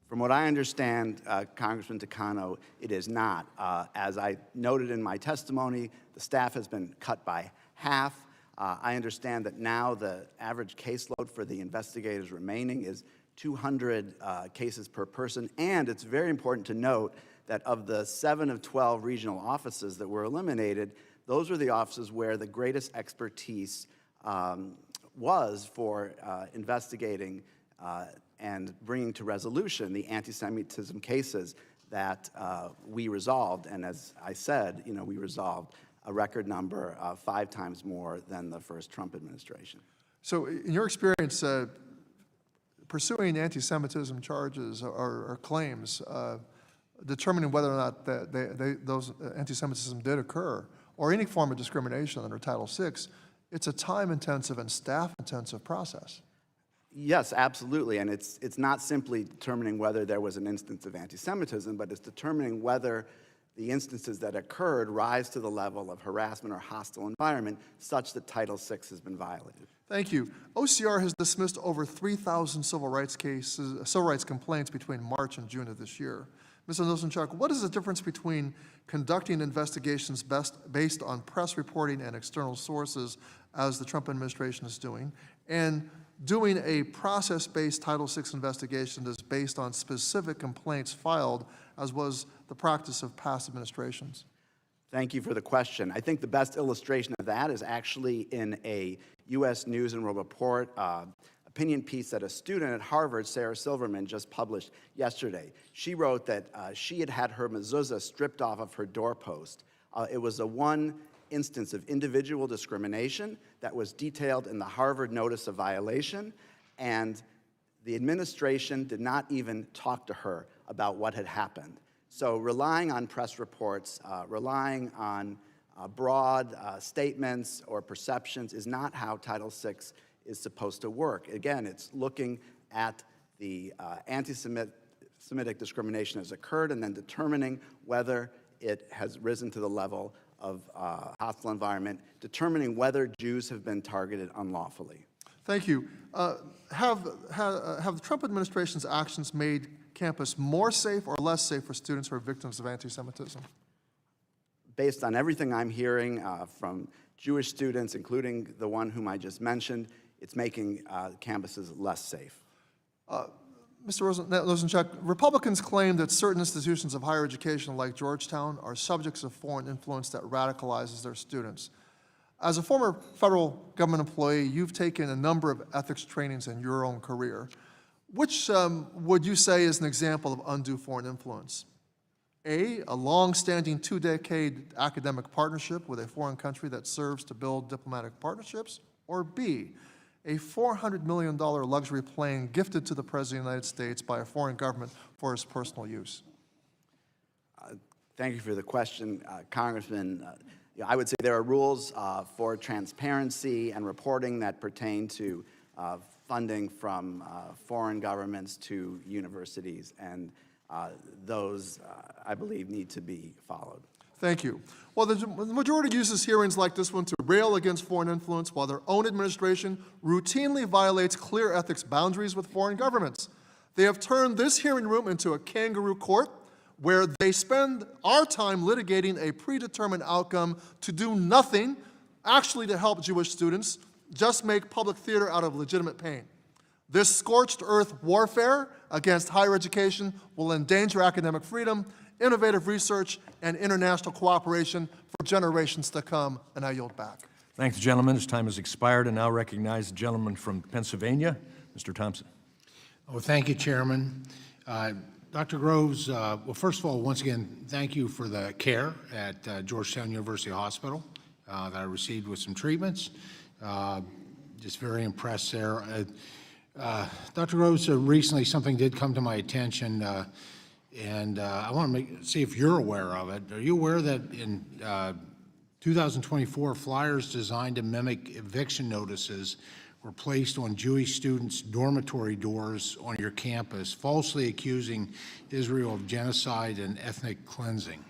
From what I understand, Congressman Takano, it is not. As I noted in my testimony, the staff has been cut by half. I understand that now the average caseload for the investigators remaining is 200 cases per person. And it's very important to note that of the 7 of 12 regional offices that were eliminated, those were the offices where the greatest expertise was for investigating and bringing to resolution the anti-Semitism cases that we resolved. And as I said, we resolved a record number, 5 times more than the first Trump administration. So in your experience, pursuing anti-Semitism charges or claims, determining whether or not those anti-Semitism did occur, or any form of discrimination under Title VI, it's a time-intensive and staff-intensive process. Yes, absolutely, and it's not simply determining whether there was an instance of anti-Semitism, but it's determining whether the instances that occurred rise to the level of harassment or hostile environment such that Title VI has been violated. Thank you. OCR has dismissed over 3,000 civil rights complaints between March and June of this year. Mr. Nosenchuk, what is the difference between conducting investigations based on press reporting and external sources, as the Trump administration is doing, and doing a process-based Title VI investigation that's based on specific complaints filed, as was the practice of past administrations? Thank you for the question. I think the best illustration of that is actually in a U.S. News and World Report opinion piece that a student at Harvard, Sarah Silverman, just published yesterday. She wrote that she had had her mezuzah stripped off of her doorpost. It was one instance of individual discrimination that was detailed in the Harvard Notice of Violation, and the administration did not even talk to her about what had happened. So relying on press reports, relying on broad statements or perceptions is not how Title VI is supposed to work. Again, it's looking at the anti-Semitic discrimination has occurred and then determining whether it has risen to the level of hostile environment, determining whether Jews have been targeted unlawfully. Thank you. Have the Trump administration's actions made campus more safe or less safe for students who are victims of anti-Semitism? Based on everything I'm hearing from Jewish students, including the one whom I just mentioned, it's making campuses less safe. Mr. Rosenchuk, Republicans claim that certain institutions of higher education like Georgetown are subjects of foreign influence that radicalizes their students. As a former federal government employee, you've taken a number of ethics trainings in your own career. Which would you say is an example of undue foreign influence? A long-standing 2-decade academic partnership with a foreign country that serves to build diplomatic partnerships? Or B, a $400 million luxury plane gifted to the President of the United States by a foreign government for his personal use? Thank you for the question, Congressman. I would say there are rules for transparency and reporting that pertain to funding from foreign governments to universities, and those, I believe, need to be followed. Thank you. Well, the majority uses hearings like this one to rail against foreign influence while their own administration routinely violates clear ethics boundaries with foreign governments. They have turned this hearing room into a kangaroo court where they spend our time litigating a predetermined outcome to do nothing, actually to help Jewish students, just make public theater out of legitimate pain. This scorched earth warfare against higher education will endanger academic freedom, innovative research, and international cooperation for generations to come, and I yield back. Thank the gentleman. His time has expired, and now recognize the gentleman from Pennsylvania, Mr. Thompson. Oh, thank you, Chairman. Dr. Groves, well, first of all, once again, thank you for the care at Georgetown University Hospital that I received with some treatments. Just very impressed there. Dr. Groves, recently something did come to my attention, and I want to see if you're aware of it. Are you aware that in 2024, flyers designed to mimic eviction notices were placed on Jewish students' dormitory doors on your campus, falsely accusing Israel of genocide and ethnic cleansing?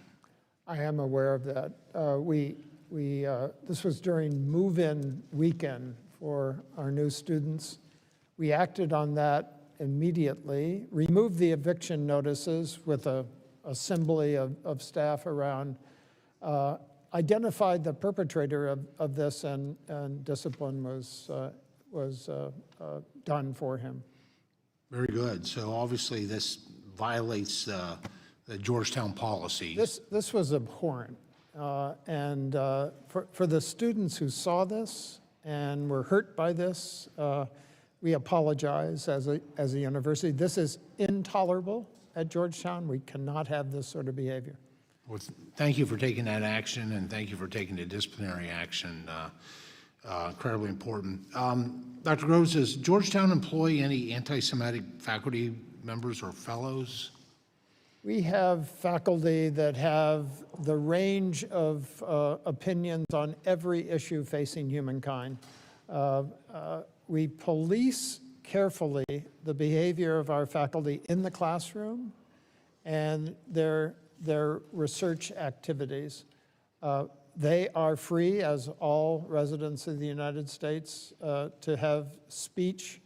I am aware of that. This was during move-in weekend for our new students. We acted on that immediately, removed the eviction notices with a assembly of staff around, identified the perpetrator of this, and discipline was done for him. Very good. So obviously this violates the Georgetown policy. This was abhorrent. And for the students who saw this and were hurt by this, we apologize as a university. This is intolerable at Georgetown. We cannot have this sort of behavior. Well, thank you for taking that action, and thank you for taking the disciplinary action. Incredibly important. Dr. Groves, does Georgetown employ any anti-Semitic faculty members or fellows? We have faculty that have the range of opinions on every issue facing humankind. We police carefully the behavior of our faculty in the classroom and their research activities. They are free, as all residents of the United States, to have speech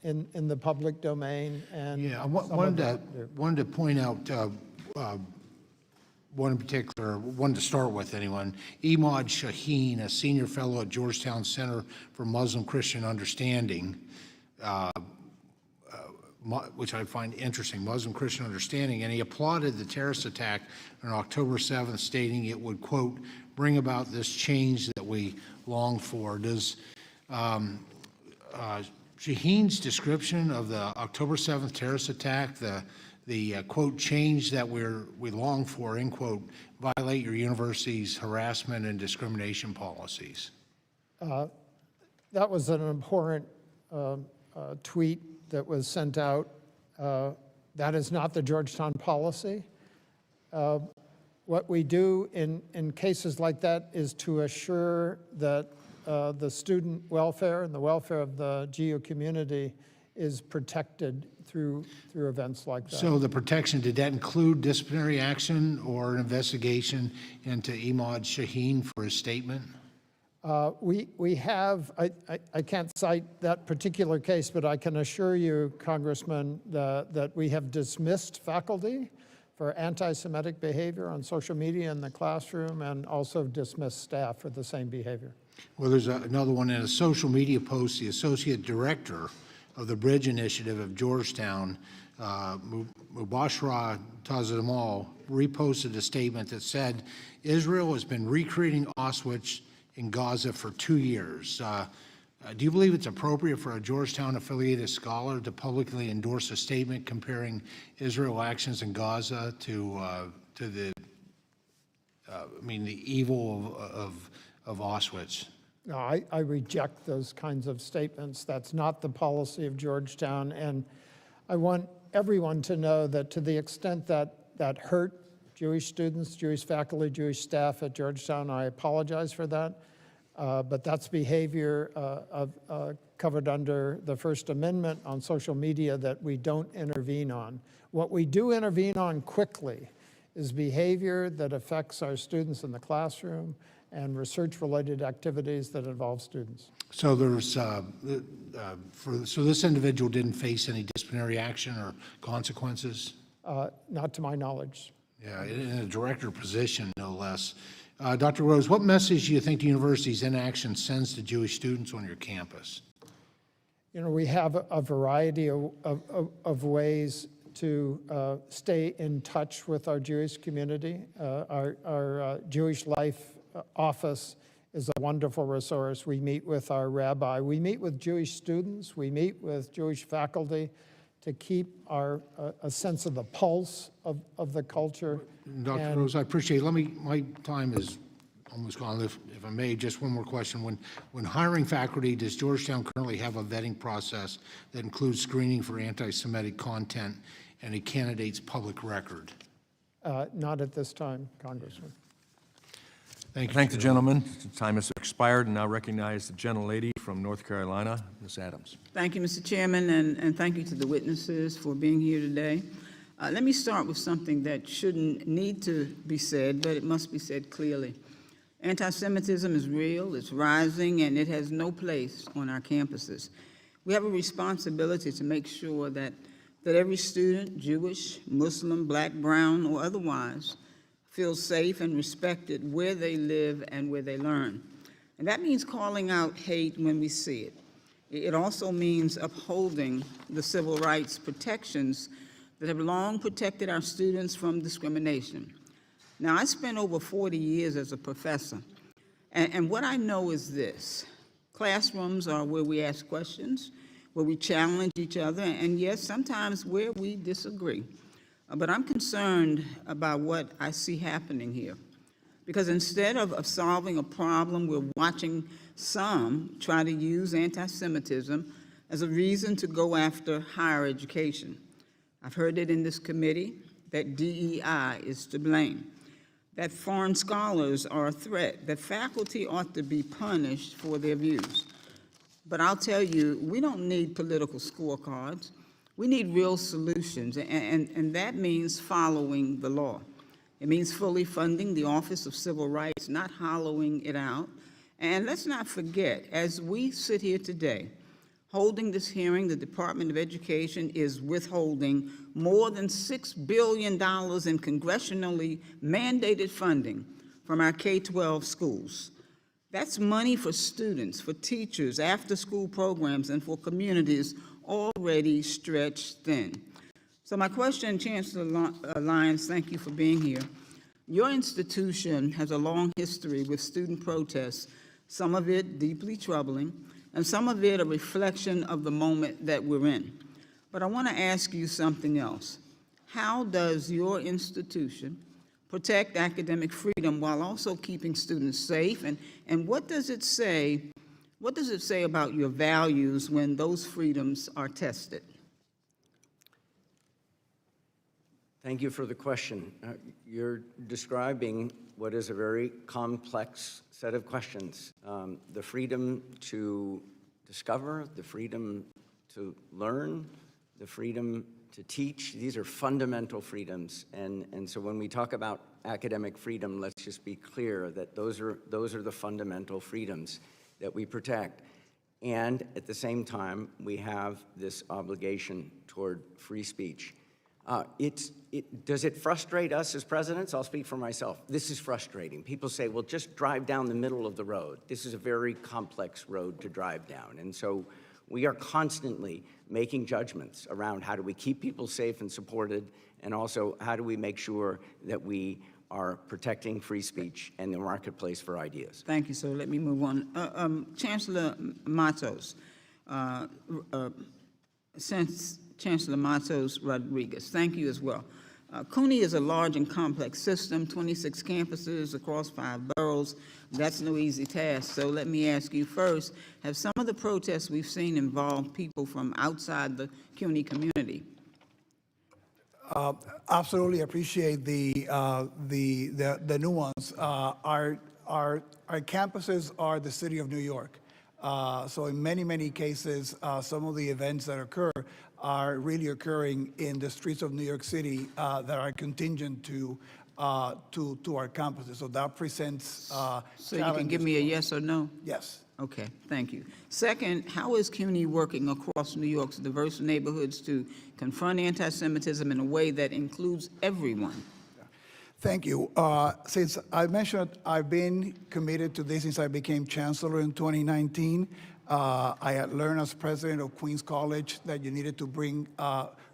in the public domain. And yeah, I wanted to point out one in particular, one to start with anyone. Imad Shaheen, a senior fellow at Georgetown Center for Muslim Christian Understanding, which I find interesting, Muslim Christian Understanding, and he applauded the terrorist attack on October 7th, stating it would, quote, bring about this change that we long for. Does Shaheen's description of the October 7th terrorist attack, the quote, change that we long for, end quote, violate your university's harassment and discrimination policies? That was an abhorrent tweet that was sent out. That is not the Georgetown policy. What we do in cases like that is to assure that the student welfare and the welfare of the GU community is protected through events like that. So the protection, did that include disciplinary action or an investigation into Imad Shaheen for his statement? We have, I can't cite that particular case, but I can assure you, Congressman, that we have dismissed faculty for anti-Semitic behavior on social media in the classroom, and also dismissed staff for the same behavior. Well, there's another one in a social media post. The associate director of the Bridge Initiative of Georgetown, Mubashra Tazamal, reposted a statement that said, Israel has been recreating Auschwitz in Gaza for 2 years. Do you believe it's appropriate for a Georgetown-affiliated scholar to publicly endorse a statement comparing Israel actions in Gaza to the evil of Auschwitz? No, I reject those kinds of statements. That's not the policy of Georgetown, and I want everyone to know that to the extent that hurt Jewish students, Jewish faculty, Jewish staff at Georgetown, I apologize for that. But that's behavior covered under the First Amendment on social media that we don't intervene on. What we do intervene on quickly is behavior that affects our students in the classroom and research-related activities that involve students. So there's, so this individual didn't face any disciplinary action or consequences? Not to my knowledge. Yeah, in a director position, no less. Dr. Rose, what message do you think the university's inaction sends to Jewish students on your campus? You know, we have a variety of ways to stay in touch with our Jewish community. Our Jewish Life office is a wonderful resource. We meet with our rabbi. We meet with Jewish students. We meet with Jewish faculty to keep a sense of the pulse of the culture. Dr. Rose, I appreciate it. My time is almost gone. If I may, just one more question. When hiring faculty, does Georgetown currently have a vetting process that includes screening for anti-Semitic content and a candidate's public record? Not at this time, Congressman. Thank you. Thank the gentleman. Time has expired, and now recognize the gentlelady from North Carolina, Ms. Adams. Thank you, Mr. Chairman, and thank you to the witnesses for being here today. Let me start with something that shouldn't need to be said, but it must be said clearly. Anti-Semitism is real, it's rising, and it has no place on our campuses. We have a responsibility to make sure that every student, Jewish, Muslim, Black, brown, or otherwise, feels safe and respected where they live and where they learn. And that means calling out hate when we see it. It also means upholding the civil rights protections that have long protected our students from discrimination. Now, I spent over 40 years as a professor, and what I know is this. Classrooms are where we ask questions, where we challenge each other, and yes, sometimes where we disagree. But I'm concerned about what I see happening here. Because instead of solving a problem, we're watching some try to use anti-Semitism as a reason to go after higher education. I've heard it in this committee that DEI is to blame, that foreign scholars are a threat, that faculty ought to be punished for their views. But I'll tell you, we don't need political scorecards. We need real solutions, and that means following the law. It means fully funding the Office of Civil Rights, not hollowing it out. And let's not forget, as we sit here today, holding this hearing, the Department of Education is withholding more than $6 billion in congressionally mandated funding from our K-12 schools. That's money for students, for teachers, after-school programs, and for communities already stretched thin. So my question, Chancellor Lyons, thank you for being here. Your institution has a long history with student protests, some of it deeply troubling, and some of it a reflection of the moment that we're in. But I want to ask you something else. How does your institution protect academic freedom while also keeping students safe? And what does it say about your values when those freedoms are tested? Thank you for the question. You're describing what is a very complex set of questions. The freedom to discover, the freedom to learn, the freedom to teach, these are fundamental freedoms. And so when we talk about academic freedom, let's just be clear that those are the fundamental freedoms that we protect. And at the same time, we have this obligation toward free speech. Does it frustrate us as presidents? I'll speak for myself. This is frustrating. People say, well, just drive down the middle of the road. This is a very complex road to drive down. And so we are constantly making judgments around how do we keep people safe and supported, and also how do we make sure that we are protecting free speech and the marketplace for ideas. Thank you, sir. Let me move on. Chancellor Matos, Chancellor Matos Rodriguez, thank you as well. CUNY is a large and complex system, 26 campuses across 5 boroughs. That's no easy task. So let me ask you first, have some of the protests we've seen involved people from outside the CUNY community? Absolutely appreciate the nuance. Our campuses are the city of New York. So in many cases, some of the events that occur are really occurring in the streets of New York City that are contingent to our campuses. So that presents So you can give me a yes or no? Yes. Okay, thank you. Second, how is CUNY working across New York's diverse neighborhoods to confront anti-Semitism in a way that includes everyone? Thank you. Since I mentioned, I've been committed to this since I became chancellor in 2019. I had learned as president of Queens College that you needed to bring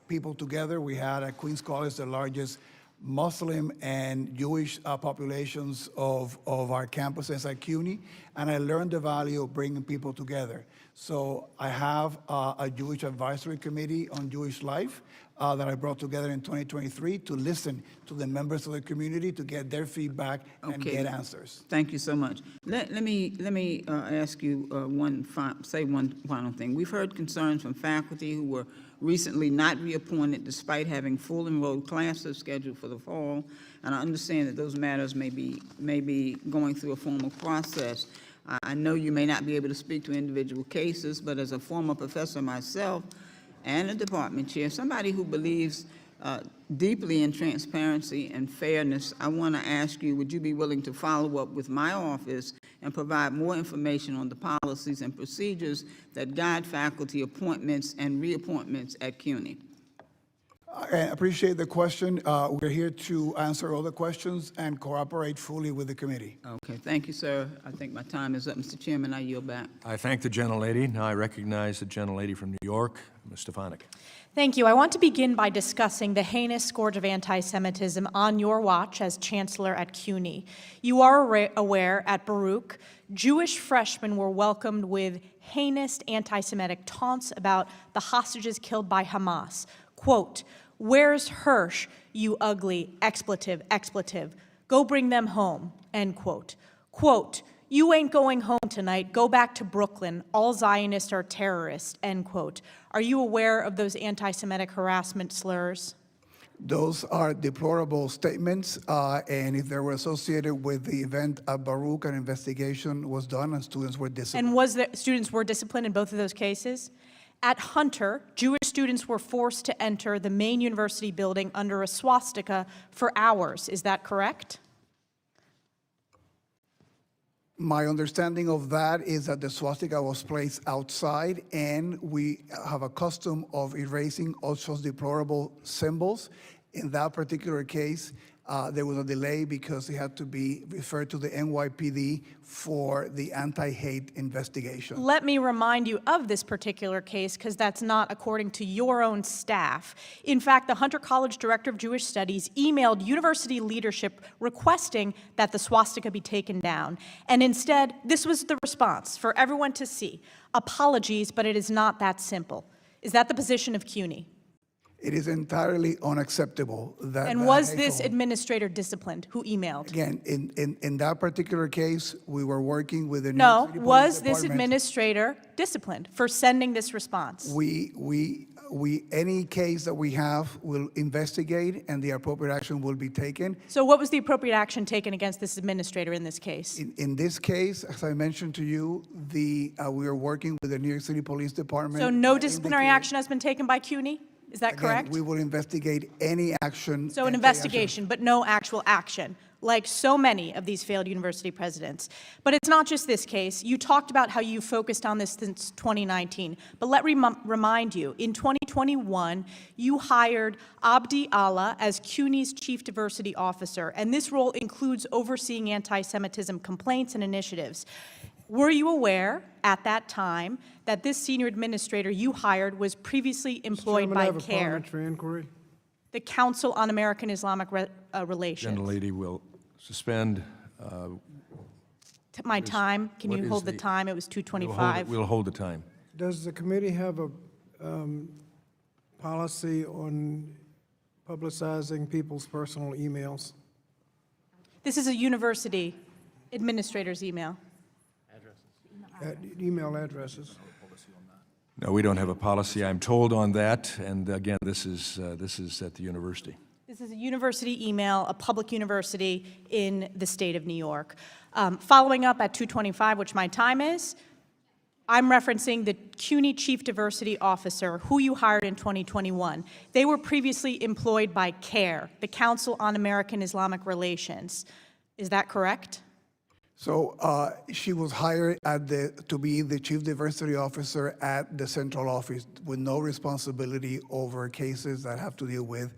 people together. We had at Queens College the largest Muslim and Jewish populations of our campuses at CUNY, and I learned the value of bringing people together. So I have a Jewish advisory committee on Jewish life that I brought together in 2023 to listen to the members of the community to get their feedback and get answers. Thank you so much. Let me ask you one final thing. We've heard concerns from faculty who were recently not reappointed despite having full enrolled classes scheduled for the fall, and I understand that those matters may be going through a formal process. I know you may not be able to speak to individual cases, but as a former professor myself and a department chair, somebody who believes deeply in transparency and fairness, I want to ask you, would you be willing to follow up with my office and provide more information on the policies and procedures that guide faculty appointments and reappointments at CUNY? I appreciate the question. We're here to answer all the questions and cooperate fully with the committee. Okay, thank you, sir. I think my time is up, Mr. Chairman. I yield back. I thank the gentlelady. Now I recognize the gentlelady from New York, Ms. Stefanik. Thank you. I want to begin by discussing the heinous scourge of anti-Semitism on your watch as Chancellor at CUNY. You are aware at Baruch, Jewish freshmen were welcomed with heinous anti-Semitic taunts about the hostages killed by Hamas. Quote, "Where's Hirsch, you ugly expletive, expletive? Go bring them home," end quote. Quote, "You ain't going home tonight. Go back to Brooklyn. All Zionists are terrorists," end quote. Are you aware of those anti-Semitic harassment slurs? Those are deplorable statements, and if they were associated with the event at Baruch, an investigation was done and students were disciplined. And was there, students were disciplined in both of those cases? At Hunter, Jewish students were forced to enter the main university building under a swastika for hours. Is that correct? My understanding of that is that the swastika was placed outside, and we have a custom of erasing all such deplorable symbols. In that particular case, there was a delay because it had to be referred to the NYPD for the anti-hate investigation. Let me remind you of this particular case because that's not according to your own staff. In fact, the Hunter College Director of Jewish Studies emailed university leadership requesting that the swastika be taken down. And instead, this was the response for everyone to see. Apologies, but it is not that simple. Is that the position of CUNY? It is entirely unacceptable that. And was this administrator disciplined who emailed? Again, in that particular case, we were working with the New No, York City Police was this Department. administrator disciplined for sending this response? Any case that we have will investigate, and the appropriate action will be taken. So what was the appropriate action taken against this administrator in this case? In this case, as I mentioned to you, we are working with the New York City Police Department. So no disciplinary action has been taken by CUNY? Is that Again, correct? we will investigate any action. So an anti-action. investigation, but no actual action, like so many of these failed university presidents. But it's not just this case. You talked about how you focused on this since 2019. But let me remind you, in 2021, you hired Abdi Allah as CUNY's Chief Diversity Officer, and this role includes overseeing anti-Semitism complaints and initiatives. Were you aware at that time that this senior administrator you hired was previously employed Chairman, I by have a CARE, parliamentary inquiry. the Council on American Islamic Relations? Gentlelady will suspend. My time, can what you is hold the the- time? It was We'll hold it- 2:25. We'll hold the time. Does the committee have a policy on publicizing people's personal emails? This is a university administrator's email. Email addresses? No, we don't have a policy, I'm told, on that. And again, this is at the university. This is a university email, a public university in the state of New York. Following up at 2:25, which my time is, I'm referencing the CUNY Chief Diversity Officer, who you hired in 2021. They were previously employed by CARE, the Council on American Islamic Relations. Is that correct? So she was hired to be the Chief Diversity Officer at the central office with no responsibility over cases that have to deal with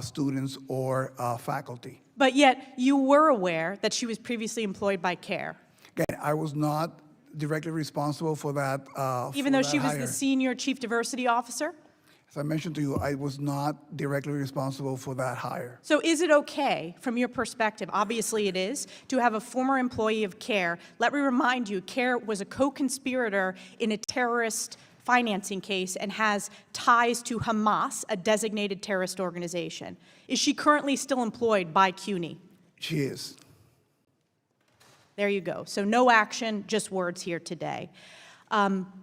students or faculty. But yet, you were aware that she was previously employed by CARE, Again, I was not directly responsible for that. even though she was the Senior Chief Diversity Officer? As I mentioned to you, I was not directly responsible for that hire. So is it okay, from your perspective, obviously it is, to have a former employee of CARE? Let me remind you, CARE was a co-conspirator in a terrorist financing case and has ties to Hamas, a designated terrorist organization. Is she currently still employed by CUNY? She is. There you go. So no action, just words here today.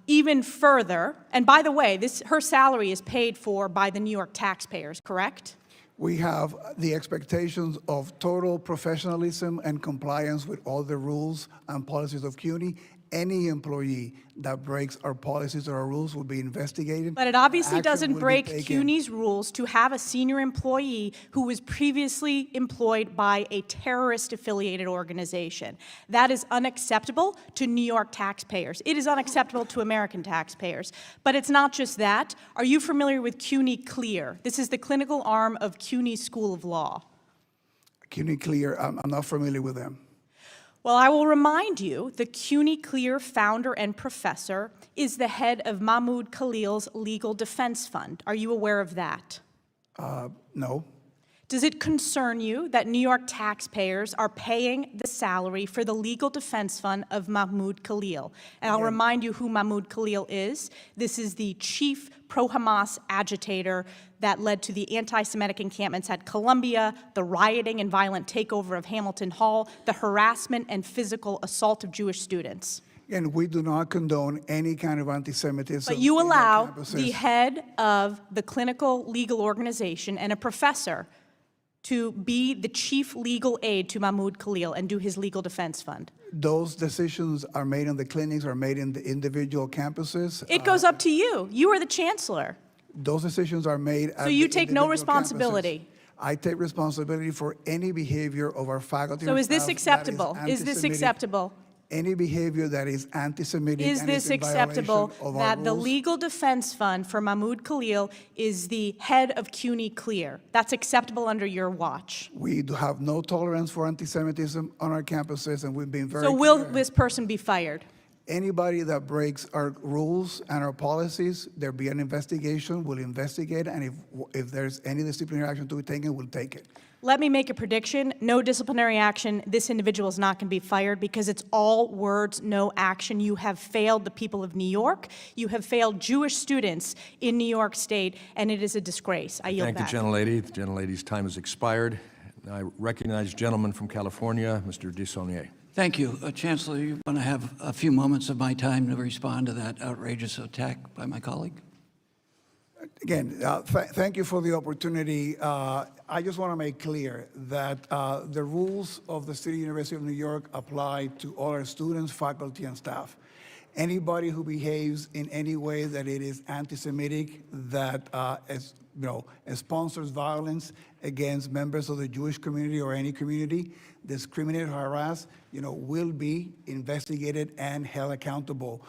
Even further, and by the way, her salary is paid for by the New York taxpayers, correct? We have the expectations of total professionalism and compliance with all the rules and policies of CUNY, any employee that breaks our policies or our rules will be investigated. But it obviously Action doesn't will be break taken. CUNY's rules to have a senior employee who was previously employed by a terrorist-affiliated organization. That is unacceptable to New York taxpayers. It is unacceptable to American taxpayers. But it's not just that. Are you familiar with CUNY Clear? This is the clinical arm of CUNY School of Law. CUNY Clear, I'm not familiar with them. Well, I will remind you, the CUNY Clear founder and professor is the head of Mahmoud Khalil's Legal Defense Fund. Are you aware of that? No. Does it concern you that New York taxpayers are paying the salary for the legal defense fund of Mahmoud Khalil? And I'll remind you who Mahmoud Khalil is. This is the chief pro-Hamas agitator that led to the anti-Semitic encampments at Columbia, the rioting and violent takeover of Hamilton Hall, the harassment and physical assault of Jewish students. And we do not condone any kind of anti-Semitism. But you in our allow campuses. the head of the clinical legal organization and a professor to be the chief legal aide to Mahmoud Khalil and do his legal defense fund. Those decisions are made in the clinics, are made in the individual campuses. It goes up to you. You are the chancellor. Those decisions are made at So you the take no individual responsibility. campuses. I take responsibility for any behavior of our faculty. So and is this staff that acceptable? Is this anti-Semitic. acceptable? Any behavior that is anti-Semitic Is and this is in violation acceptable of our that the rules. legal defense fund for Mahmoud Khalil is the head of CUNY Clear? That's acceptable under your watch. We do have no tolerance for anti-Semitism on our campuses, and we've been very So will clear. this person be fired? Anybody that breaks our rules and our policies, there'll be an investigation, we'll investigate, and if there's any disciplinary action to be taken, we'll take it. Let me make a prediction. No disciplinary action. This individual is not going to be fired because it's all words, no action. You have failed the people of New York. You have failed Jewish students in New York State, and it is a disgrace. I yield Thank back. the gentlelady. The gentlelady's time has expired. I recognize the gentleman from California, Mr. Desaulniers. Thank you. Chancellor, you want to have a few moments of my time to respond to that outrageous attack by my colleague? Again, thank you for the opportunity. I just want to make clear that the rules of the City University of New York apply to all our students, faculty, and staff. Anybody who behaves in any way that it is anti-Semitic, that sponsors violence against members of the Jewish community or any community, discriminate or harass, will be investigated and held accountable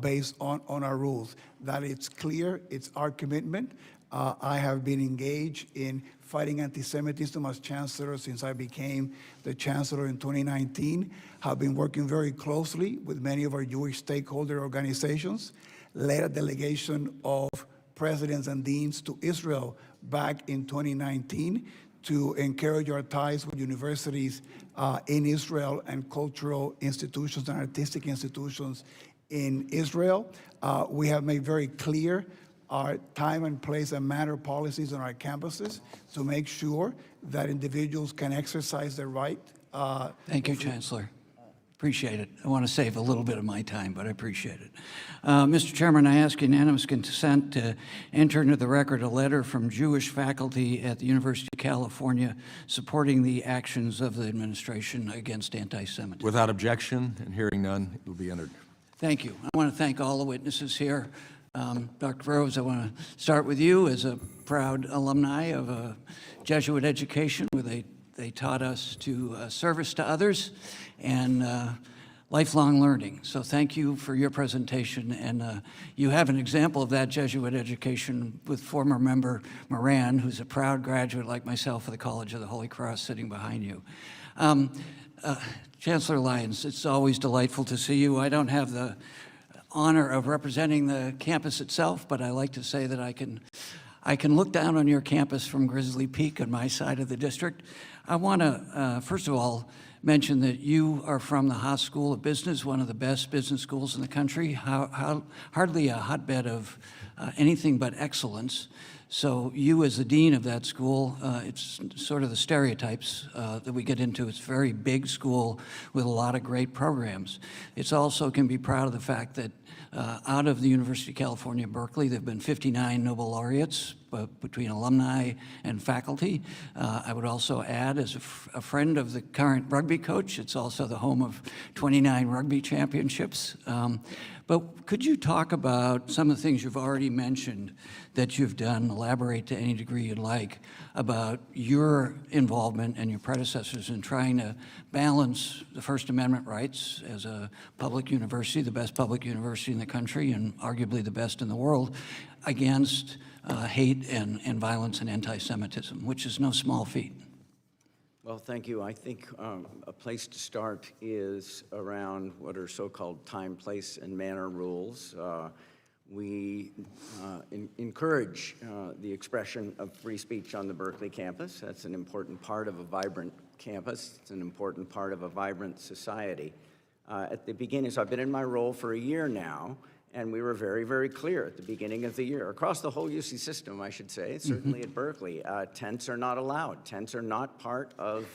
based on our rules. That it's clear, it's our commitment. I have been engaged in fighting anti-Semitism as Chancellor since I became the Chancellor in 2019. Have been working very closely with many of our Jewish stakeholder organizations, led a delegation of presidents and deans to Israel back in 2019 to encourage our ties with universities in Israel and cultural institutions and artistic institutions in Israel. We have made very clear our time and place and manner policies on our campuses to make sure that individuals can exercise their right. Thank you, Chancellor. Appreciate it. I want to save a little bit of my time, but I appreciate it. Mr. Chairman, I ask unanimous consent to enter into the record a letter from Jewish faculty at the University of California supporting the actions of the administration against anti-Semitism. Without objection and hearing none, it will be entered. Thank you. I want to thank all the witnesses here. Dr. Rose, I want to start with you as a proud alumni of a Jesuit education where they taught us to service to others and lifelong learning. So thank you for your presentation. And you have an example of that Jesuit education with former member Moran, who's a proud graduate like myself of the College of the Holy Cross sitting behind you. Chancellor Lyons, it's always delightful to see you. I don't have the honor of representing the campus itself, but I like to say that I can look down on your campus from Grizzly Peak on my side of the district. I want to, first of all, mention that you are from the Haas School of Business, one of the best business schools in the country, hardly a hotbed of anything but excellence. So you as the dean of that school, it's sort of the stereotypes that we get into. It's a very big school with a lot of great programs. It's also can be proud of the fact that out of the University of California, Berkeley, there have been 59 Nobel laureates, between alumni and faculty. I would also add, as a friend of the current rugby coach, it's also the home of 29 rugby championships. But could you talk about some of the things you've already mentioned that you've done, elaborate to any degree you'd like, about your involvement and your predecessors in trying to balance the First Amendment rights as a public university, the best public university in the country and arguably the best in the world, against hate and violence and anti-Semitism, which is no small feat? Well, thank you. I think a place to start is around what are so-called time, place, and manner rules. We encourage the expression of free speech on the Berkeley campus. That's an important part of a vibrant campus. It's an important part of a vibrant society. At the beginning, so I've been in my role for a year now, and we were very, very clear at the beginning of the year, across the whole UC system, I should say, certainly at Berkeley, tents are not allowed. Tents are not part of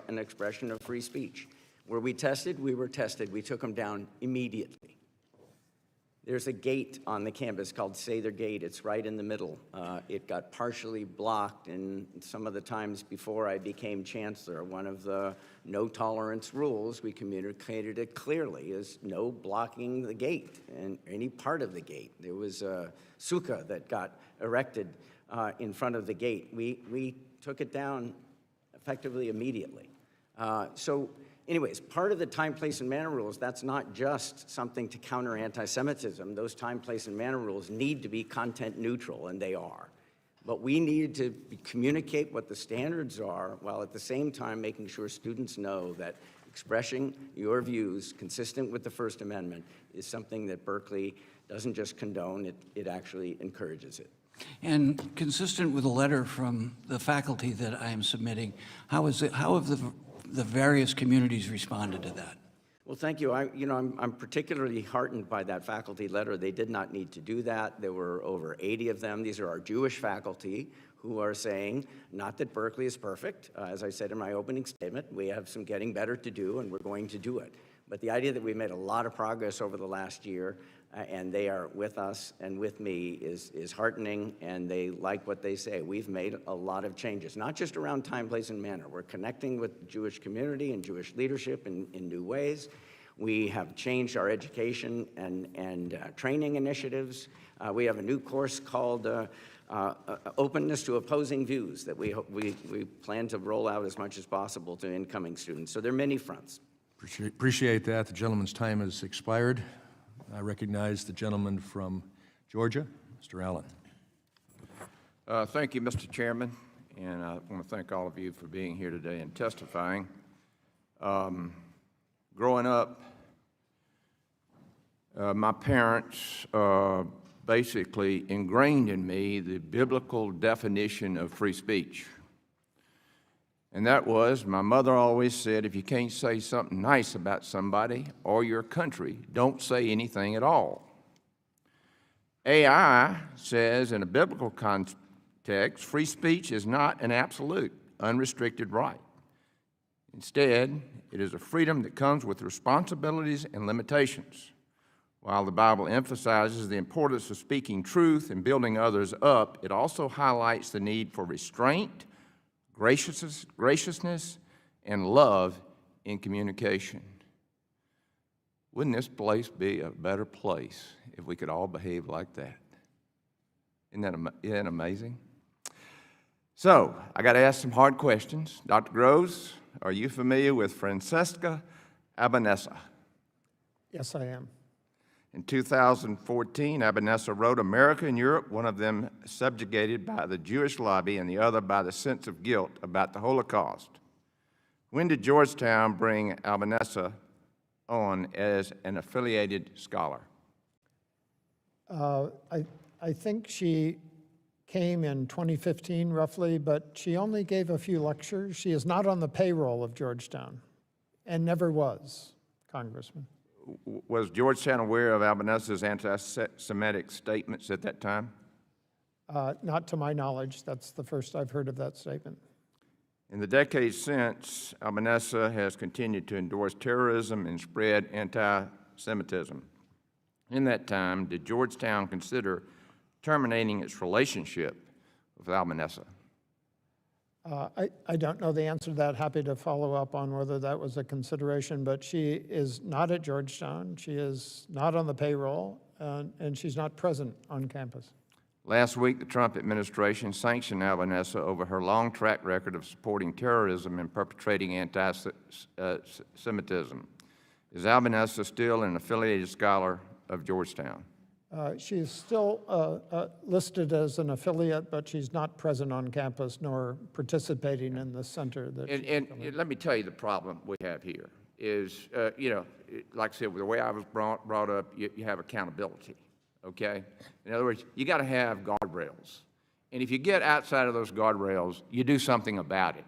an expression of free speech. Were we tested? We were tested. We took them down immediately. There's a gate on the campus called Sather Gate. It's right in the middle. It got partially blocked, and some of the times before I became chancellor, one of the no tolerance rules, we communicated it clearly, is no blocking the gate and any part of the gate. There was a sukkah that got erected in front of the gate. We took it down effectively immediately. Anyways, part of the time, place, and manner rules, that's not just something to counter anti-Semitism. Those time, place, and manner rules need to be content neutral, and they are. But we needed to communicate what the standards are, while at the same time making sure students know that expressing your views consistent with the First Amendment is something that Berkeley doesn't just condone, it actually encourages it. And consistent with a letter from the faculty that I am submitting, how have the various communities responded to that? Well, thank you. I'm particularly heartened by that faculty letter. They did not need to do that. There were over 80 of them. These are our Jewish faculty who are saying, not that Berkeley is perfect. As I said in my opening statement, we have some getting better to do, and we're going to do it. But the idea that we made a lot of progress over the last year, and they are with us and with me, is heartening, and they like what they say. We've made a lot of changes, not just around time, place, and manner. We're connecting with the Jewish community and Jewish leadership in new ways. We have changed our education and training initiatives. We have a new course called Openness to Opposing Views that we plan to roll out as much as possible to incoming students. So there are many fronts. Appreciate that. The gentleman's time has expired. I recognize the gentleman from Georgia, Mr. Allen. Thank you, Mr. Chairman, and I want to thank all of you for being here today and testifying. Growing up, my parents basically ingrained in me the biblical definition of free speech. And that was, my mother always said, if you can't say something nice about somebody or your country, don't say anything at all. AI says, in a biblical context, free speech is not an absolute, unrestricted right. Instead, it is a freedom that comes with responsibilities and limitations. While the Bible emphasizes the importance of speaking truth and building others up, it also highlights the need for restraint, graciousness, and love in communication. Wouldn't this place be a better place if we could all behave like that? Isn't that amazing? So, I got to ask some hard questions. Dr. Groves, are you familiar with Swastika Albanese? Yes, I am. In 2014, Albanese wrote, America and Europe, one of them subjugated by the Jewish lobby and the other by the sense of guilt about the Holocaust. When did Georgetown bring Albanese on as an affiliated scholar? I think she came in 2015 roughly, but she only gave a few lectures. She is not on the payroll of Georgetown and never was, Congressman. Was Georgetown aware of Albanese's anti-Semitic statements at that time? Not to my knowledge. That's the first I've heard of that statement. In the decades since, Albanese has continued to endorse terrorism and spread anti-Semitism. In that time, did Georgetown consider terminating its relationship with Alma Nessa? I don't know the answer to that. Happy to follow up on whether that was a consideration, but she is not at Georgetown. She is not on the payroll, and she's not present on campus. Last week, the Trump administration sanctioned Alma Nessa over her long track record of supporting terrorism and perpetrating anti-Semitism. Is Alma Nessa still an affiliated scholar of Georgetown? She is still listed as an affiliate, but she's not present on campus nor participating in the center. And let me tell you the problem we have here is, like I said, the way I was brought up, you have accountability, okay? In other words, you got to have guardrails. And if you get outside of those guardrails, you do something about it.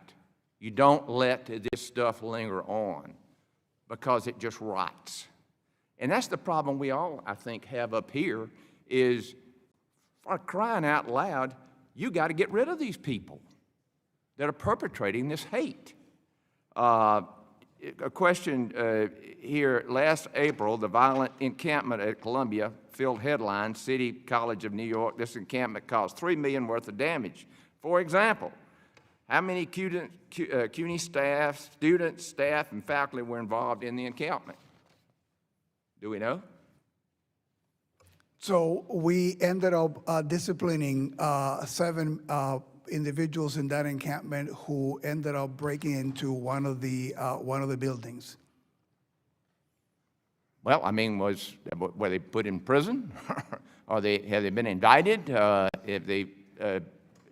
You don't let this stuff linger on because it just rots. And that's the problem we all, I think, have up here is, for crying out loud, you got to get rid of these people that are perpetrating this hate. A question here, last April, the violent encampment at Columbia filled headlines, City College of New York. This encampment caused $3 million worth of damage. For example, how many CUNY staff, students, staff, and faculty were involved in the encampment? Do we know? So we ended up disciplining 7 individuals in that encampment who ended up breaking into one of the buildings. Well, I mean, were they put in prison? Have they been indicted? Have they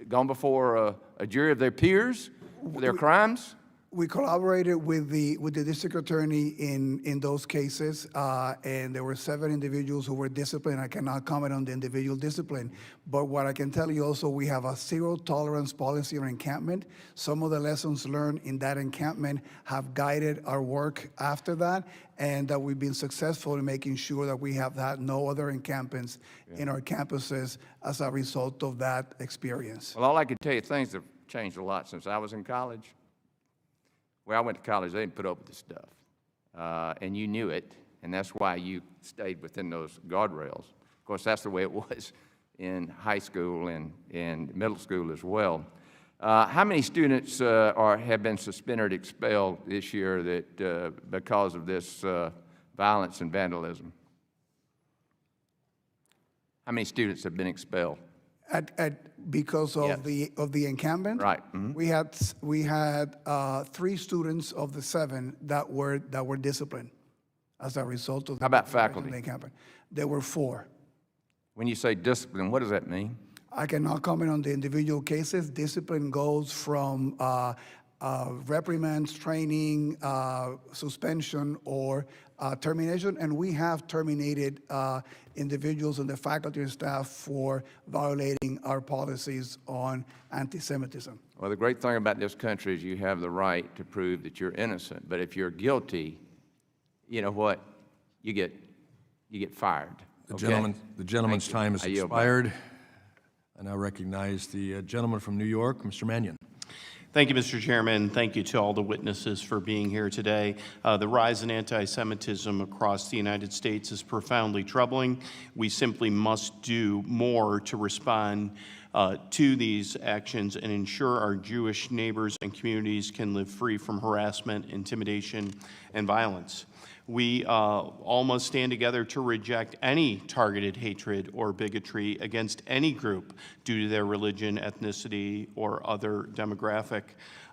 gone before a jury of their peers for their crimes? We collaborated with the district attorney in those cases, and there were 7 individuals who were disciplined. I cannot comment on the individual discipline, but what I can tell you also, we have a zero tolerance policy on encampment. Some of the lessons learned in that encampment have guided our work after that, and that we've been successful in making sure that we have had no other encampments in our campuses as a result of that experience. Well, all I can tell you, things have changed a lot since I was in college. Where I went to college, they didn't put up with this stuff. And you knew it, and that's why you stayed within those guardrails. Of course, that's the way it was in high school and middle school as well. How many students have been suspended or expelled this year because of this violence and vandalism? How many students have been expelled? Because of the encampment, right? Mm-hmm. We had 3 students of the 7 that were disciplined as a result of. How about faculty? The encampment. There were 4. When you say discipline, what does that mean? I cannot comment on the individual cases. Discipline goes from reprimands, training, suspension, or termination, and we have terminated individuals on the faculty and staff for violating our policies on anti-Semitism. Well, the great thing about this country is you have the right to prove that you're innocent, but if you're guilty, you know what? You get fired. The gentleman's time has expired. I now recognize the gentleman from New York, Mr. Mannion. Thank you, Mr. Chairman. Thank you to all the witnesses for being here today. The rise in anti-Semitism across the United States is profoundly troubling. We simply must do more to respond to these actions and ensure our Jewish neighbors and communities can live free from harassment, intimidation, and violence. We all must stand together to reject any targeted hatred or bigotry against any group due to their religion, ethnicity, or other demographic.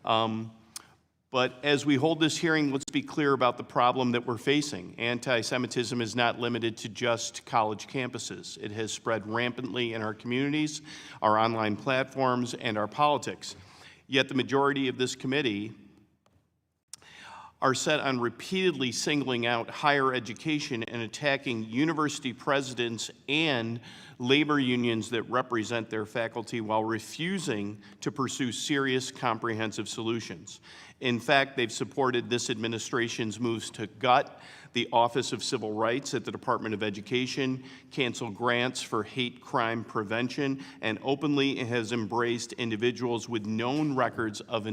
But as we hold this hearing, let's be clear about the problem that we're facing. Anti-Semitism is not limited to just college campuses. It has spread rampantly in our communities, our online platforms, and our politics. Yet the majority of this committee are set on repeatedly singling out higher education and attacking university presidents and labor unions that represent their faculty while refusing to pursue serious, comprehensive solutions. In fact, they've supported this administration's moves to gut the Office of Civil Rights at the Department of Education, cancel grants for hate crime prevention, and openly has embraced individuals with known records of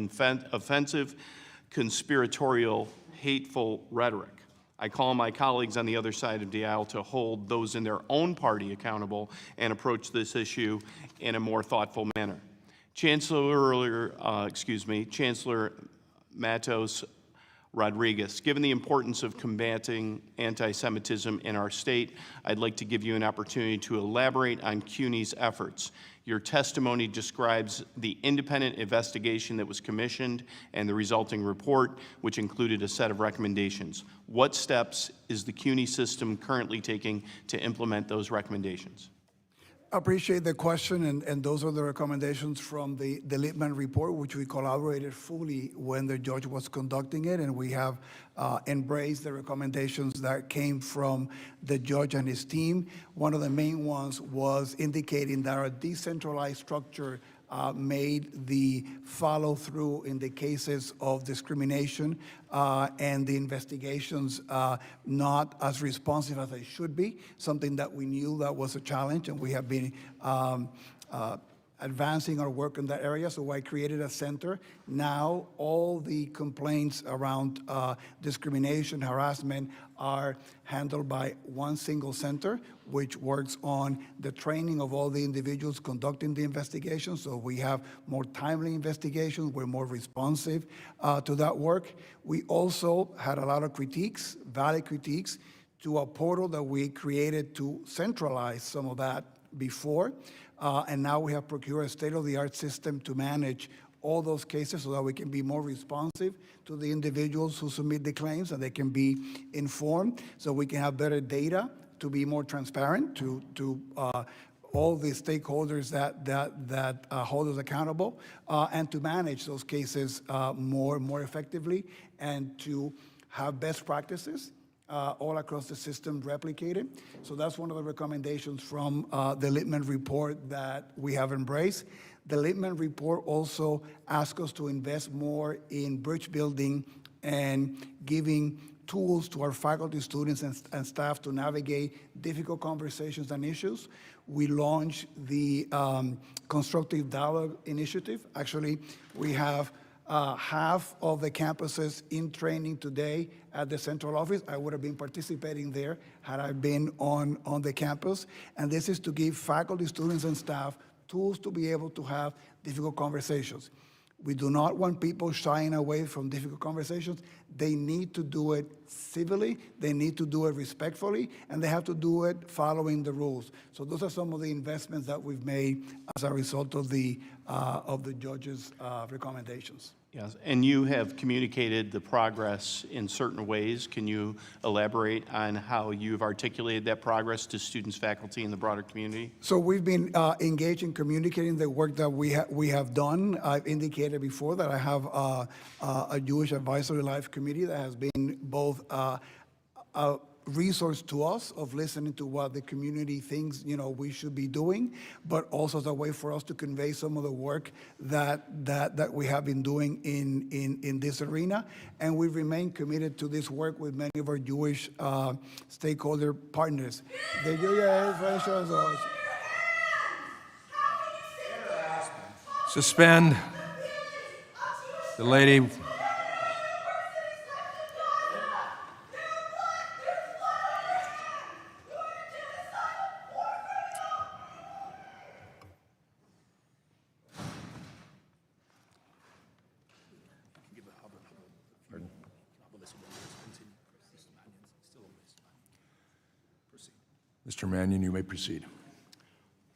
offensive, conspiratorial, hateful rhetoric. I call my colleagues on the other side of the aisle to hold those in their own party accountable and approach this issue in a more thoughtful manner. Chancellor Matos Rodriguez, given the importance of combating anti-Semitism in our state, I'd like to give you an opportunity to elaborate on CUNY's efforts. Your testimony describes the independent investigation that was commissioned and the resulting report, which included a set of recommendations. What steps is the CUNY system currently taking to implement those recommendations? I appreciate the question, and those are the recommendations from the Lippman report, which we collaborated fully when the judge was conducting it, and we have embraced the recommendations that came from the judge and his team. One of the main ones was indicating that our decentralized structure made the follow-through in the cases of discrimination and the investigations not as responsive as they should be, something that we knew that was a challenge, and we have been advancing our work in that area, so I created a center. Now, all the complaints around discrimination, harassment are handled by one single center, which works on the training of all the individuals conducting the investigation, so we have more timely investigations, we're more responsive to that work. We also had a lot of critiques, valid critiques, to a portal that we created to centralize some of that before. And now we have procured a state-of-the-art system to manage all those cases so that we can be more responsive to the individuals who submit the claims, and they can be informed, so we can have better data to be more transparent to all the stakeholders that hold us accountable, and to manage those cases more effectively, and to have best practices all across the system replicated. So that's one of the recommendations from the Lippman report that we have embraced. The Lippman report also asks us to invest more in bridge building and giving tools to our faculty, students, and staff to navigate difficult conversations and issues. We launched the Constructive Dialogue Initiative. Actually, we have half of the campuses in training today at the central office. I would have been participating there had I been on the campus. And this is to give faculty, students, and staff tools to be able to have difficult conversations. We do not want people shying away from difficult conversations. They need to do it civilly, they need to do it respectfully, and they have to do it following the rules. So those are some of the investments that we've made as a result of the judge's recommendations. Yes, and you have communicated the progress in certain ways. Can you elaborate on how you've articulated that progress to students, faculty, and the broader community? So we've been engaged in communicating the work that we have done. I've indicated before that I have a Jewish Advisory Life Committee that has been both a resource to us of listening to what the community thinks we should be doing, but also as a way for us to convey some of the work that we have been doing in this arena. And we remain committed to this work with many of our Jewish stakeholder partners. Suspend. The lady. Mr. Mannion, you may proceed.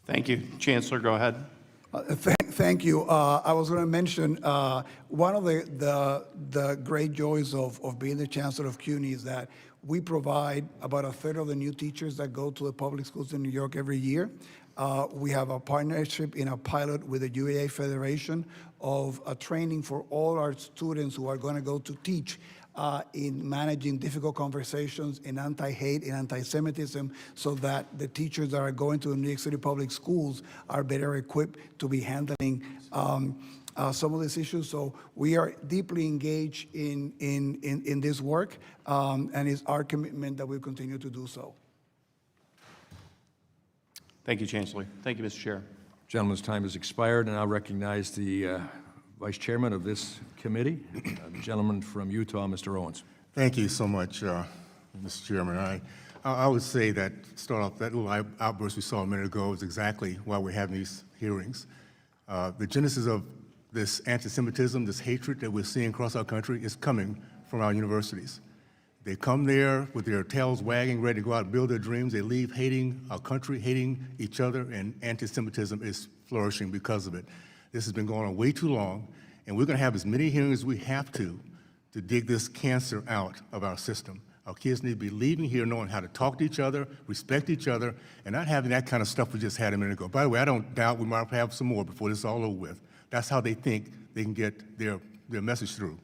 Thank you. Chancellor, go ahead. Thank you. I was going to mention one of the great joys of being the Chancellor of CUNY is that we provide about a third of the new teachers that go to the public schools in New York every year. We have a partnership in a pilot with the UAA Federation of a training for all our students who are going to go to teach in managing difficult conversations in anti-hate and anti-Semitism, so that the teachers that are going to the New York City public schools are better equipped to be handling some of these issues. So we are deeply engaged in this work, and it's our commitment that we continue to do so. Thank you, Chancellor. Thank you, Mr. Chair. Gentleman's time has expired, and I'll recognize the Vice Chairman of this committee, the gentleman from Utah, Mr. Owens. Thank you so much, Mr. Chairman. I would say that, start off, that little outburst we saw a minute ago is exactly why we're having these hearings. The genesis of this anti-Semitism, this hatred that we're seeing across our country is coming from our universities. They come there with their tails wagging, ready to go out and build their dreams. They leave hating our country, hating each other, and anti-Semitism is flourishing because of it. This has been going on way too long, and we're going to have as many hearings as we have to dig this cancer out of our system. Our kids need to be leaving here knowing how to talk to each other, respect each other, and not having that kind of stuff we just had a minute ago. By the way, I don't doubt we might have some more before this is all over with. That's how they think they can get their message through.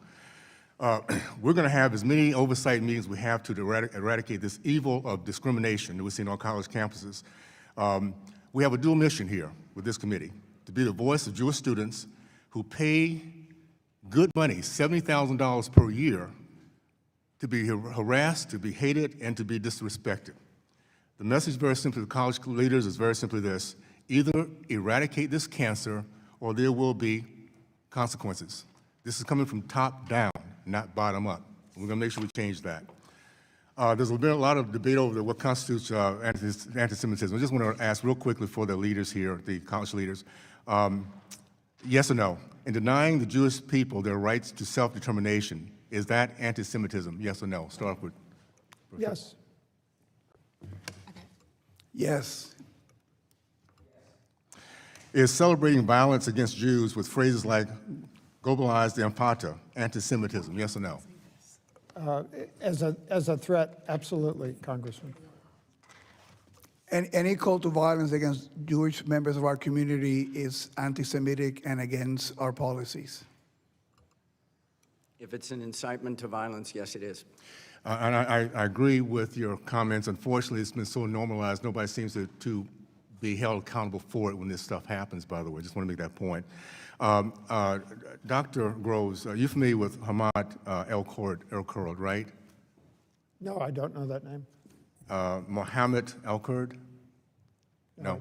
We're going to have as many oversight meetings we have to eradicate this evil of discrimination that we're seeing on college campuses. We have a dual mission here with this committee, to be the voice of Jewish students who pay good money, $70,000 per year, to be harassed, to be hated, and to be disrespected. The message very simply to college leaders is very simply this: either eradicate this cancer or there will be consequences. This is coming from top down, not bottom up. We're going to make sure we change that. There's been a lot of debate over what constitutes anti-Semitism. I just want to ask real quickly for the leaders here, the college leaders, yes or no? In denying the Jewish people their rights to self-determination, is that anti-Semitism? Yes or no? Start off with. Yes. Yes. Is celebrating violence against Jews with phrases like globalized empata anti-Semitism? Yes or no? As a threat, absolutely, Congressman. And any call to violence against Jewish members of our community is anti-Semitic and against our policies. If it's an incitement to violence, yes, it is. And I agree with your comments. Unfortunately, it's been so normalized, nobody seems to be held accountable for it when this stuff happens, by the way. Just want to make that point. Dr. Groves, are you familiar with Hamad El-Kurd, right? No, I don't know that name. Mohammed El-Kurd? No.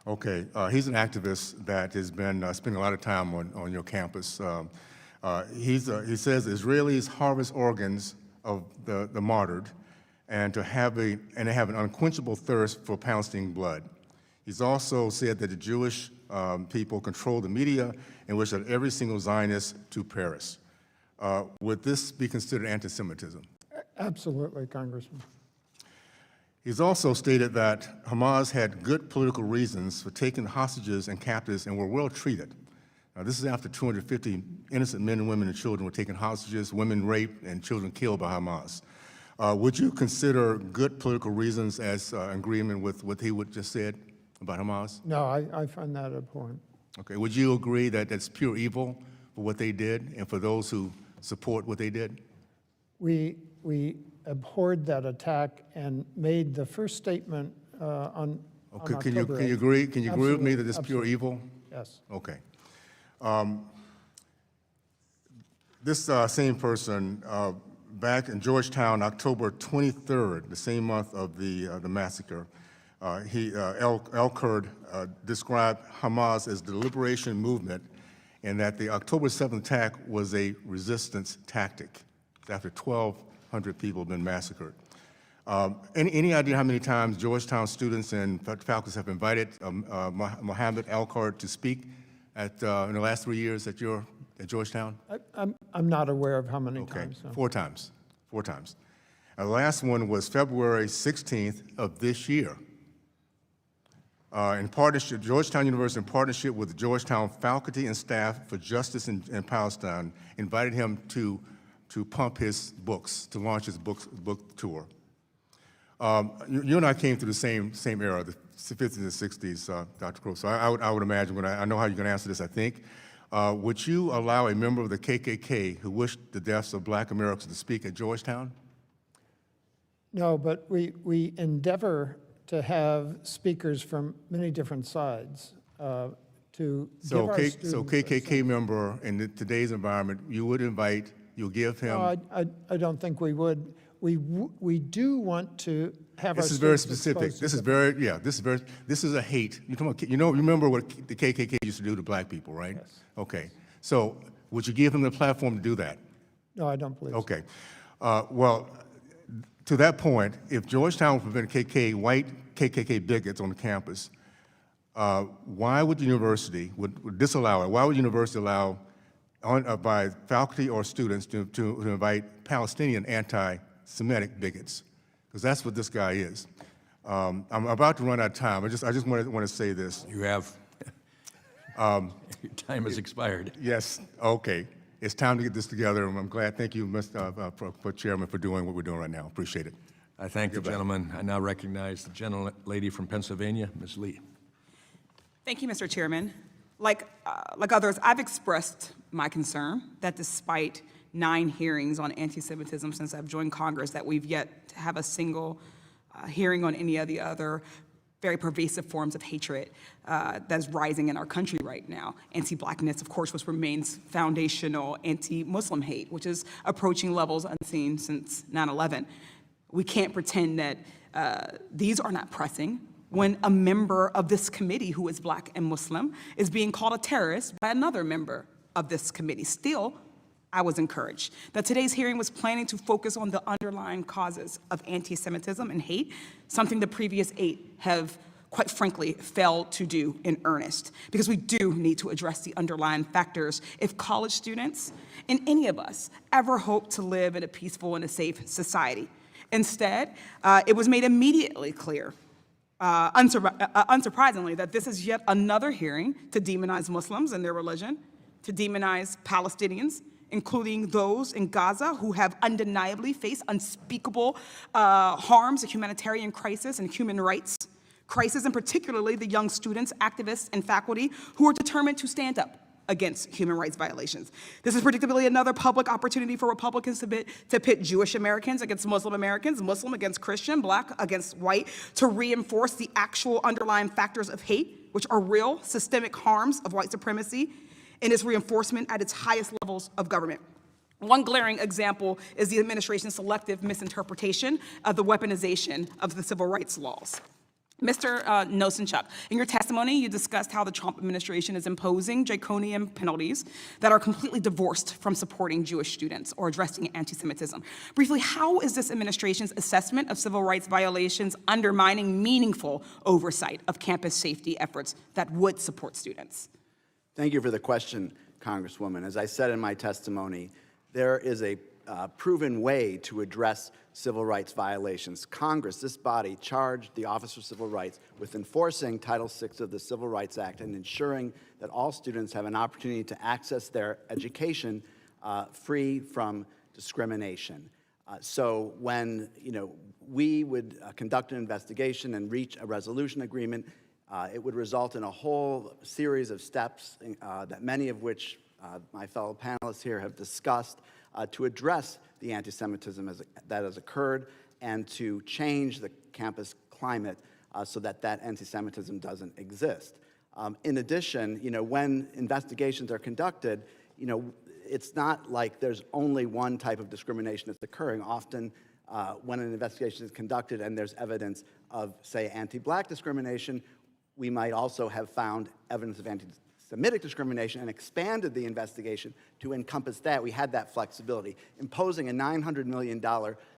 Okay. He's an activist that has been spending a lot of time on your campus. He says Israelis harvest organs of the martyred and they have an unquenchable thirst for Palestinian blood. He's also said that the Jewish people control the media and wish that every single Zionist to perish. Would this be considered anti-Semitism? Absolutely, Congressman. He's also stated that Hamas had good political reasons for taking hostages and captives and were well treated. Now, this is after 250 innocent men and women and children were taken hostages, women raped, and children killed by Hamas. Would you consider good political reasons as agreement with what he just said about Hamas? No, I find that abhorrent. Okay. Would you agree that that's pure evil for what they did and for those who support what they did? We abhorred that attack and made the first statement on Okay. on Can you October 8th. agree? Can you agree with me that it's Absolutely. pure evil? Yes. Okay. This same person, back in Georgetown, October 23rd, the same month of the massacre, El-Kurd described Hamas as the liberation movement and that the October 7th attack was a resistance tactic after 1,200 people have been massacred. Any idea how many times Georgetown students and faculty have invited Mohammed El-Kurd to speak in the last 3 years at Georgetown? I'm not aware of how many Okay, times. So. 4 times. 4 times. And the last one was February 16th of this year. In partnership, Georgetown University, in partnership with the Georgetown faculty and staff for justice in Palestine, invited him to pump his books, to launch his book tour. You and I came through the same era, the 50s and 60s, Dr. Crow. So I would imagine, I know how you're going to answer this, I think. Would you allow a member of the KKK who wished the deaths of Black Americans to speak at Georgetown? No, but we endeavor to have speakers from many different sides to give our students. So KKK member in today's environment, you would invite, you'll give him. No, I don't think we would. We do want to have our This is very students specific. exposed to This is different- very, this is a hate. You remember what the KKK used to do to Black people, right? Yes. Okay. So would you give him the platform to do that? No, I don't believe so. Okay. Well, to that point, if Georgetown would prevent white KKK bigots on the campus, why would the university, would disallow it? Why would the university allow by faculty or students to invite Palestinian anti-Semitic bigots? Because that's what this guy is. I'm about to run out of time. I just want to say this. You have. Your time has expired. Yes, okay. It's time to get this together, and I'm glad. Thank you, Mr. Chairman, for doing what we're doing right now. Appreciate it. I thank the gentleman. I now recognize the gentlelady from Pennsylvania, Ms. Lee. Thank you, Mr. Chairman. Like others, I've expressed my concern that despite 9 hearings on anti-Semitism since I've joined Congress, that we've yet to have a single hearing on any of the other very pervasive forms of hatred that's rising in our country right now. Anti-Blackness, of course, which remains foundational, anti-Muslim hate, which is approaching levels unseen since 9/11. We can't pretend that these are not pressing when a member of this committee who is Black and Muslim is being called a terrorist by another member of this committee. Still, I was encouraged that today's hearing was planning to focus on the underlying causes of anti-Semitism and hate, something the previous 8 have, quite frankly, failed to do in earnest, because we do need to address the underlying factors if college students and any of us ever hope to live in a peaceful and a safe society. Instead, it was made immediately clear, unsurprisingly, that this is yet another hearing to demonize Muslims and their religion, to demonize Palestinians, including those in Gaza who have undeniably faced unspeakable harms, a humanitarian crisis, and human rights crisis, and particularly the young students, activists, and faculty who are determined to stand up against human rights violations. This is predictably another public opportunity for Republicans to pit Jewish Americans against Muslim Americans, Muslim against Christian, Black against white, to reinforce the actual underlying factors of hate, which are real systemic harms of white supremacy, and its reinforcement at its highest levels of government. One glaring example is the administration's selective misinterpretation of the weaponization of the civil rights laws. Mr. Nosenchuk, in your testimony, you discussed how the Trump administration is imposing draconian penalties that are completely divorced from supporting Jewish students or addressing anti-Semitism. Briefly, how is this administration's assessment of civil rights violations undermining meaningful oversight of campus safety efforts that would support students? Thank you for the question, Congresswoman. As I said in my testimony, there is a proven way to address civil rights violations. Congress, this body, charged the Office of Civil Rights with enforcing Title VI of the Civil Rights Act and ensuring that all students have an opportunity to access their education free from discrimination. So when we would conduct an investigation and reach a resolution agreement, it would result in a whole series of steps, that many of which my fellow panelists here have discussed, to address the anti-Semitism that has occurred and to change the campus climate so that anti-Semitism doesn't exist. In addition, when investigations are conducted, it's not like there's only one type of discrimination that's occurring. Often, when an investigation is conducted and there's evidence of, say, anti-Black discrimination, we might also have found evidence of anti-Semitic discrimination and expanded the investigation to encompass that. We had that flexibility. Imposing a $900 million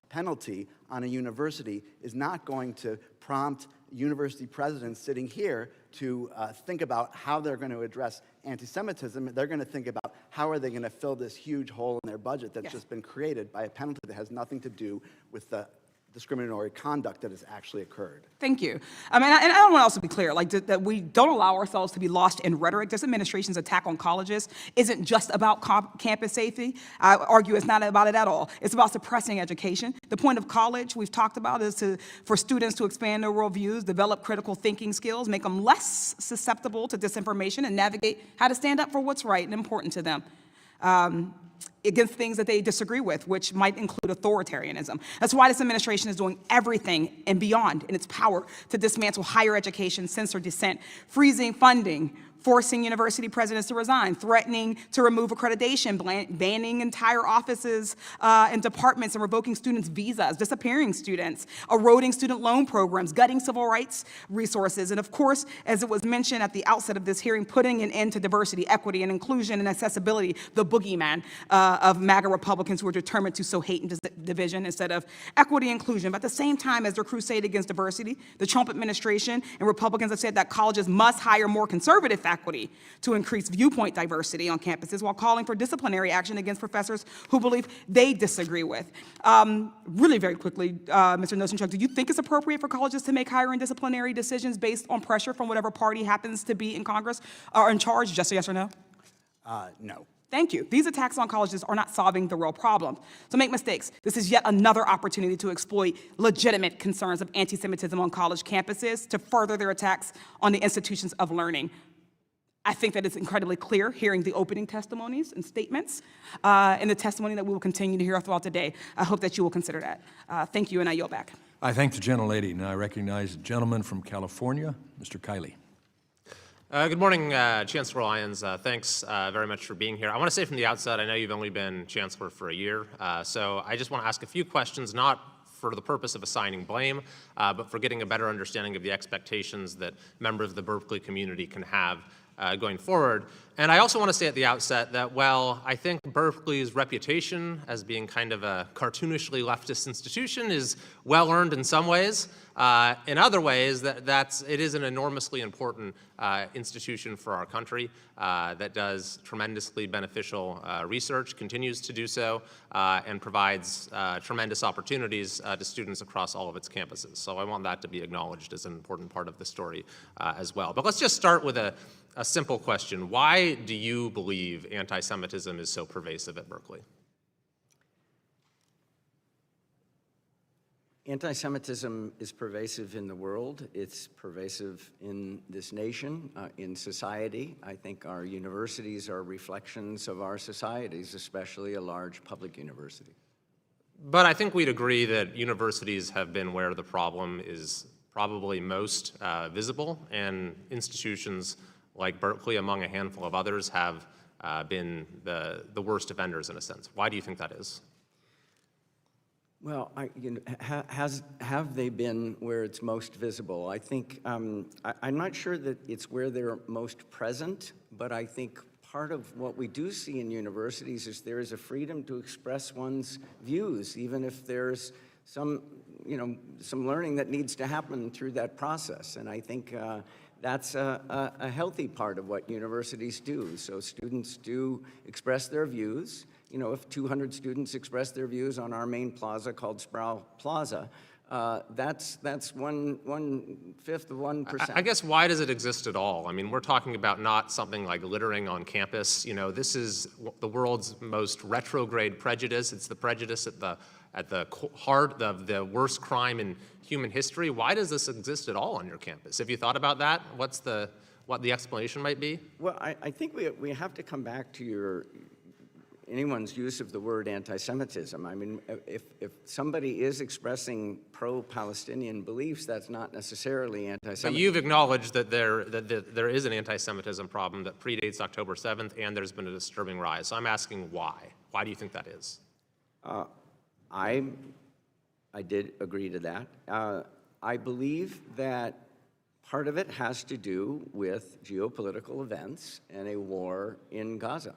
penalty on a university is not going to prompt university presidents sitting here to think about how they're going to address anti-Semitism. They're going to think about how are they going to fill this huge hole in their budget that's just been created by a penalty that has nothing to do with the discriminatory conduct that has actually occurred. Thank you. And I don't want to also be clear, that we don't allow ourselves to be lost in rhetoric. This administration's attack on colleges isn't just about campus safety. I argue it's not about it at all. It's about suppressing education. The point of college, we've talked about, is for students to expand their worldviews, develop critical thinking skills, make them less susceptible to disinformation, and navigate how to stand up for what's right and important to them. Against things that they disagree with, which might include authoritarianism. That's why this administration is doing everything and beyond in its power to dismantle higher education, censor dissent, freezing funding forcing university presidents to resign, threatening to remove accreditation, banning entire offices and departments, and revoking students' visas, disappearing students, eroding student loan programs, gutting civil rights resources, and of course, as it was mentioned at the outset of this hearing, putting an end to diversity, equity, and inclusion and accessibility, the boogeyman of MAGA Republicans who are determined to sow hate and division instead of equity and inclusion. But at the same time as their crusade against diversity, the Trump administration and Republicans have said that colleges must hire more conservative faculty to increase viewpoint diversity on campuses while calling for disciplinary action against professors who believe they disagree with. Really very quickly, Mr. Nosenchuk, do you think it's appropriate for colleges to make hiring disciplinary decisions based on pressure from whatever party happens to be in Congress or in charge? Just a yes or no? No. Thank you. These attacks on colleges are not solving the real problem. So make mistakes. This is yet another opportunity to exploit legitimate concerns of anti-Semitism on college campuses to further their attacks on the institutions of learning. I think that it's incredibly clear hearing the opening testimonies and statements and the testimony that we will continue to hear throughout the day. I hope that you will consider that. Thank you, and I yield back. I thank the gentlelady. Now I recognize the gentleman from California, Mr. Kiley. Good morning, Chancellor Lyons. Thanks very much for being here. I want to say from the outset, I know you've only been Chancellor for a year, so I just want to ask a few questions, not for the purpose of assigning blame, but for getting a better understanding of the expectations that members of the Berkeley community can have going forward. And I also want to say at the outset that while I think Berkeley's reputation as being kind of a cartoonishly leftist institution is well-earned in some ways, in other ways, it is an enormously important institution for our country that does tremendously beneficial research, continues to do so, and provides tremendous opportunities to students across all of its campuses. So I want that to be acknowledged as an important part of the story as well. But let's just start with a simple question. Why do you believe anti-Semitism is so pervasive at Berkeley? Anti-Semitism is pervasive in the world. It's pervasive in this nation, in society. I think our universities are reflections of our societies, especially a large public university. But I think we'd agree that universities have been where the problem is probably most visible, and institutions like Berkeley, among a handful of others, have been the worst offenders in a sense. Why do you think that is? Well, have they been where it's most visible? I think, I'm not sure that it's where they're most present, but I think part of what we do see in universities is there is a freedom to express one's views, even if there's some learning that needs to happen through that process. And I think that's a healthy part of what universities do. So students do express their views. You know, if 200 students express their views on our main plaza called Sproul Plaza, that's 1/5 of 1%. I guess why does it exist at all? I mean, we're talking about not something like littering on campus. You know, this is the world's most retrograde prejudice. It's the prejudice at the heart of the worst crime in human history. Why does this exist at all on your campus? Have you thought about that? What the explanation might be? Well, I think we have to come back to anyone's use of the word anti-Semitism. I mean, if somebody is expressing pro-Palestinian beliefs, that's not necessarily anti-Semitism. But you've acknowledged that there is an anti-Semitism problem that predates October 7th, and there's been a disturbing rise. So I'm asking why. Why do you think that is? I did agree to that. I believe that part of it has to do with geopolitical events and a war in Gaza.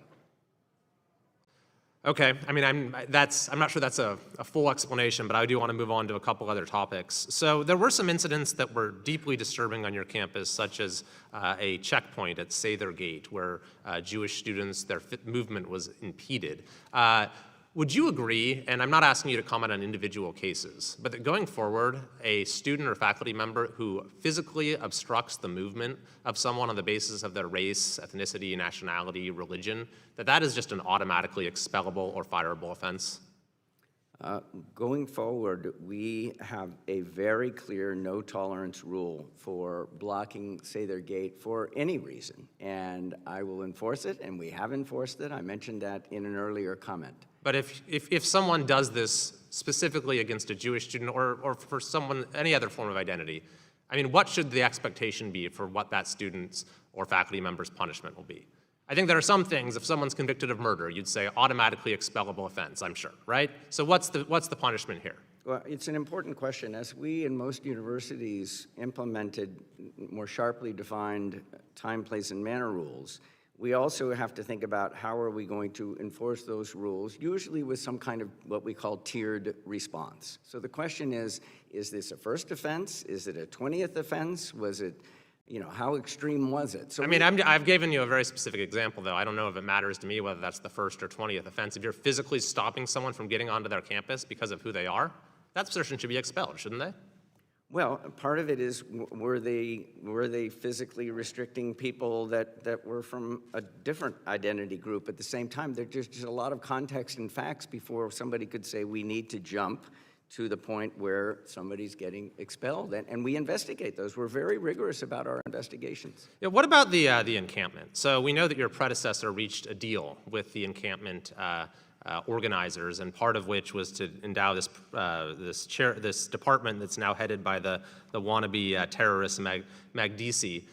Okay, I mean, I'm not sure that's a full explanation, but I do want to move on to a couple other topics. So there were some incidents that were deeply disturbing on your campus, such as a checkpoint at Sather Gate, where Jewish students, their movement was impeded. Would you agree, and I'm not asking you to comment on individual cases, but that going forward, a student or faculty member who physically obstructs the movement of someone on the basis of their race, ethnicity, nationality, religion, that is just an automatically expellable or fireable offense? Going forward, we have a very clear no-tolerance rule for blocking Sather Gate for any reason, and I will enforce it, and we have enforced it. I mentioned that in an earlier comment. But if someone does this specifically against a Jewish student or for someone, any other form of identity, I mean, what should the expectation be for what that student's or faculty member's punishment will be? I think there are some things, if someone's convicted of murder, you'd say automatically expellable offense, I'm sure, right? So what's the punishment here? Well, it's an important question. As we in most universities implemented more sharply defined time, place, and manner rules, we also have to think about how are we going to enforce those rules, usually with some kind of what we call tiered response. So the question is this a first offense? Is it a 20th offense? Was it, how extreme was it? So I mean, I've given you a very specific example, though. I don't know if it matters to me whether that's the first or 20th offense. If you're physically stopping someone from getting onto their campus because of who they are, that person should be expelled, shouldn't they? Well, part of it is, were they physically restricting people that were from a different identity group at the same time? There's just a lot of context and facts before somebody could say we need to jump to the point where somebody's getting expelled. And we investigate those. We're very rigorous about our investigations. Yeah, what about the encampment? So we know that your predecessor reached a deal with the encampment organizers, and part of which was to endow this department that's now headed by the wannabe terrorist Magdisi.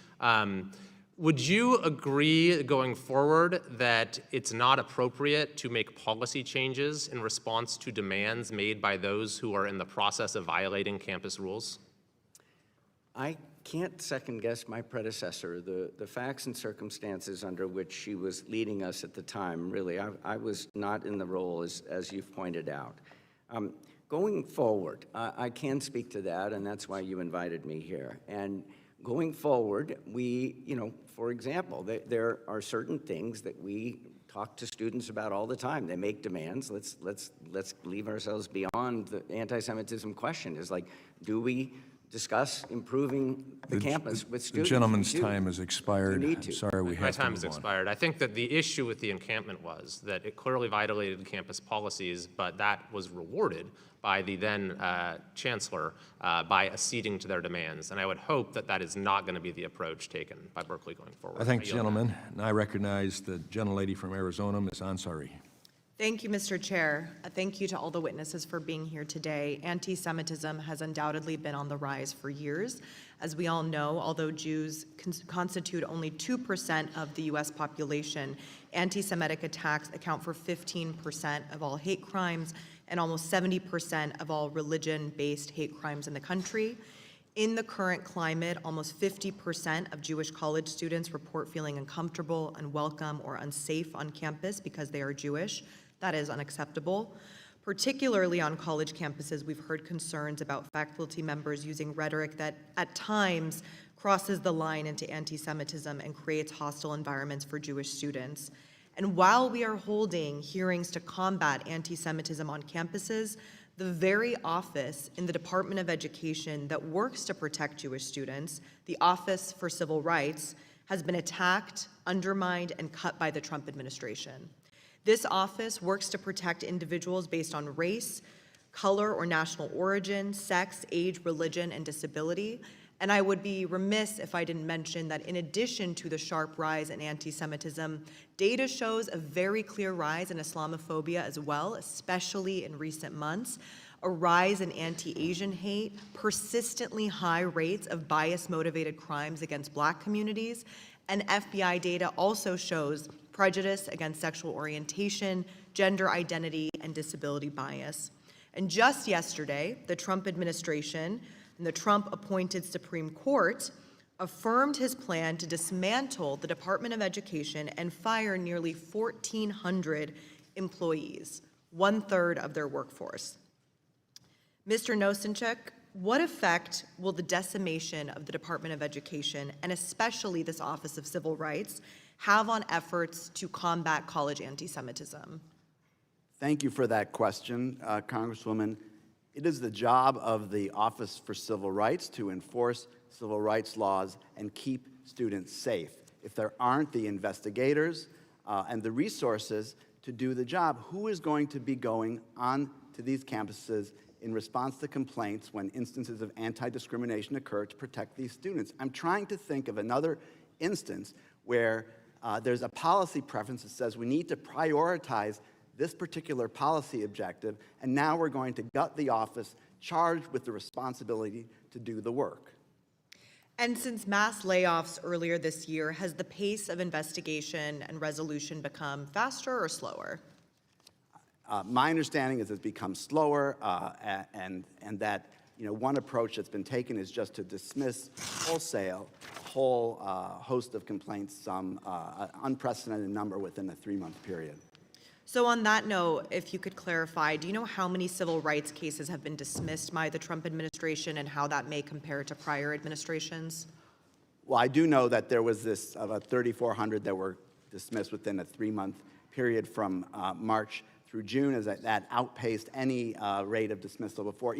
Would you agree going forward that it's not appropriate to make policy changes in response to demands made by those who are in the process of violating campus rules? I can't second guess my predecessor. The facts and circumstances under which she was leading us at the time, really, I was not in the role as you've pointed out. Going forward, I can speak to that, and that's why you invited me here. And going forward, we, for example, there are certain things that we talk to students about all the time. They make demands. Let's leave ourselves beyond the anti-Semitism question. Is like, do we discuss improving the campus with students? The gentleman's time has expired. I'm sorry, we have to move on. My time has expired. I think that the issue with the encampment was that it clearly violated campus policies, but that was rewarded by the then Chancellor by acceding to their demands. And I would hope that that is not going to be the approach taken by Berkeley going forward. I thank the gentleman, and I recognize the gentlelady from Arizona, Ms. Ansari. Thank you, Mr. Chair. Thank you to all the witnesses for being here today. Anti-Semitism has undoubtedly been on the rise for years. As we all know, although Jews constitute only 2% of the U.S. population, anti-Semitic attacks account for 15% of all hate crimes and almost 70% of all religion-based hate crimes in the country. In the current climate, almost 50% of Jewish college students report feeling uncomfortable, unwelcome, or unsafe on campus because they are Jewish. That is unacceptable. Particularly on college campuses, we've heard concerns about faculty members using rhetoric that at times crosses the line into anti-Semitism and creates hostile environments for Jewish students. And while we are holding hearings to combat anti-Semitism on campuses, the very office in the Department of Education that works to protect Jewish students, the Office for Civil Rights, has been attacked, undermined, and cut by the Trump administration. This office works to protect individuals based on race, color or national origin, sex, age, religion, and disability. And I would be remiss if I didn't mention that in addition to the sharp rise in anti-Semitism, data shows a very clear rise in Islamophobia as well, especially in recent months, a rise in anti-Asian hate, persistently high rates of bias-motivated crimes against Black communities, and FBI data also shows prejudice against sexual orientation, gender identity, and disability bias. And just yesterday, the Trump administration and the Trump-appointed Supreme Court affirmed his plan to dismantle the Department of Education and fire nearly 1,400 employees, 1/3 of their workforce. Mr. Nosenchuk, what effect will the decimation of the Department of Education, and especially this Office of Civil Rights, have on efforts to combat college anti-Semitism? Thank you for that question, Congresswoman. It is the job of the Office for Civil Rights to enforce civil rights laws and keep students safe. If there aren't the investigators and the resources to do the job, who is going to be going on to these campuses in response to complaints when instances of anti-discrimination occur to protect these students? I'm trying to think of another instance where there's a policy preference that says we need to prioritize this particular policy objective, and now we're going to gut the office charged with the responsibility to do the work. And since mass layoffs earlier this year, has the pace of investigation and resolution become faster or slower? My understanding is it's become slower, and that one approach that's been taken is just to dismiss wholesale a whole host of complaints, some unprecedented number within a 3-month period. So on that note, if you could clarify, do you know how many civil rights cases have been dismissed by the Trump administration and how that may compare to prior administrations? Well, I do know that there was this about 3,400 that were dismissed within a 3-month period from March through June, as that outpaced any rate of dismissal before.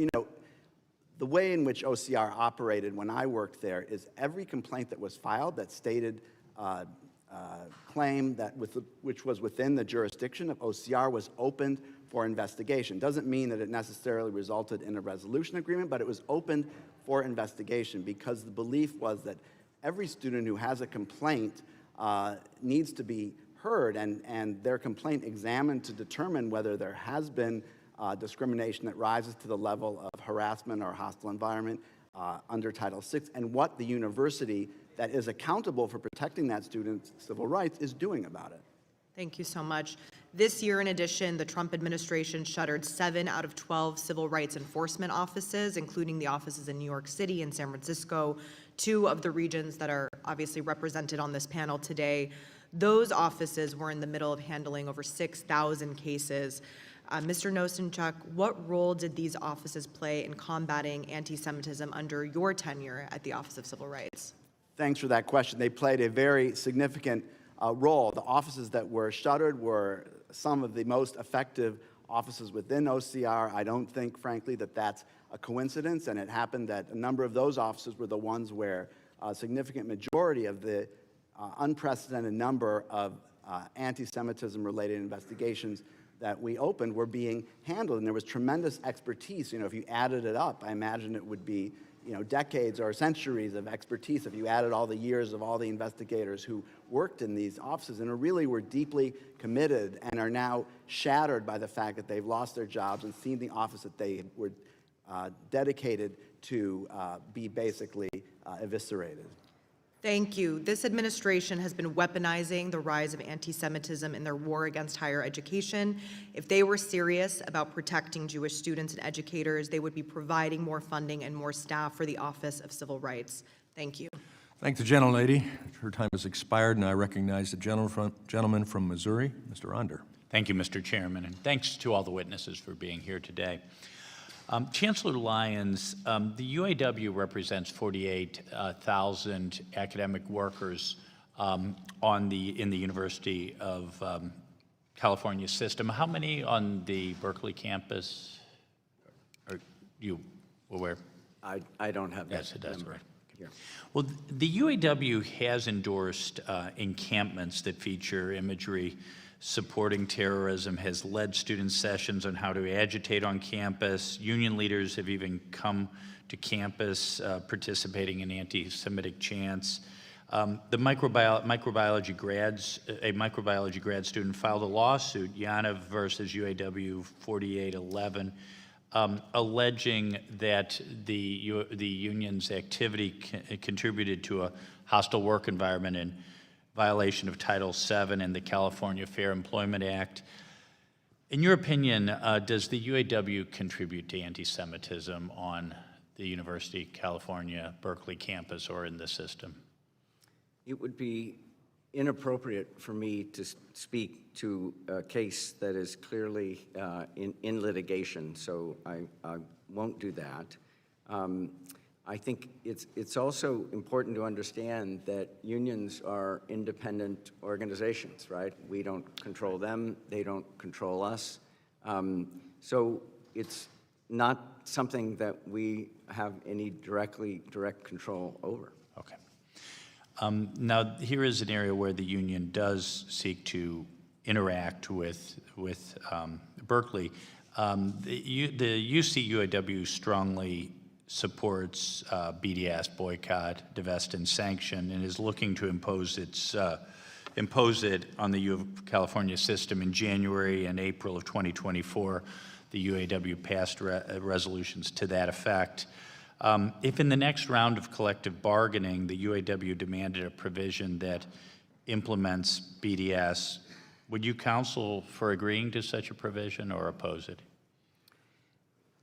The way in which OCR operated when I worked there is every complaint that was filed that stated claim that which was within the jurisdiction of OCR was opened for investigation. Doesn't mean that it necessarily resulted in a resolution agreement, but it was opened for investigation because the belief was that every student who has a complaint needs to be heard and their complaint examined to determine whether there has been discrimination that rises to the level of harassment or hostile environment under Title VI, and what the university that is accountable for protecting that student's civil rights is doing about it. Thank you so much. This year, in addition, the Trump administration shuttered 7 out of 12 civil rights enforcement offices, including the offices in New York City and San Francisco, 2 of the regions that are obviously represented on this panel today. Those offices were in the middle of handling over 6,000 cases. Mr. Nosenchuk, what role did these offices play in combating anti-Semitism under your tenure at the Office of Civil Rights? Thanks for that question. They played a very significant role. The offices that were shuttered were some of the most effective offices within OCR. I don't think, frankly, that that's a coincidence, and it happened that a number of those offices were the ones where a significant majority of the unprecedented number of anti-Semitism-related investigations that we opened were being handled, and there was tremendous expertise. If you added it up, I imagine it would be decades or centuries of expertise if you added all the years of all the investigators who worked in these offices and really were deeply committed and are now shattered by the fact that they've lost their jobs and seen the office that they were dedicated to be basically eviscerated. Thank you. This administration has been weaponizing the rise of anti-Semitism in their war against higher education. If they were serious about protecting Jewish students and educators, they would be providing more funding and more staff for the Office of Civil Rights. Thank you. Thank the gentlelady. Her time has expired, and I recognize the gentleman from Missouri, Mr. Onder. Thank you, Mr. Chairman, and thanks to all the witnesses for being here today. Chancellor Lyons, the UAW represents 48,000 academic workers in the University of California system. How many on the Berkeley campus are you aware? I don't have that Yes, it does. number Right. here. Well, the UAW has endorsed encampments that feature imagery supporting terrorism, has led student sessions on how to agitate on campus. Union leaders have even come to campus participating in anti-Semitic chants. A microbiology grad student filed a lawsuit, Yaniv versus UAW 4811, alleging that the union's activity contributed to a hostile work environment in violation of Title VII and the California Fair Employment Act. In your opinion, does the UAW contribute to anti-Semitism on the University of California, Berkeley campus, or in the system? It would be inappropriate for me to speak to a case that is clearly in litigation, so I won't do that. I think it's also important to understand that unions are independent organizations, right? We don't control them, they don't control us. So it's not something that we have any direct control over. Okay. Now, here is an area where the union does seek to interact with Berkeley. The UC-UAW strongly supports BDS, boycott, divest, and sanction, and is looking to impose it on the U of California system in January and April of 2024. The UAW passed resolutions to that effect. If in the next round of collective bargaining, the UAW demanded a provision that implements BDS, would you counsel for agreeing to such a provision or oppose it?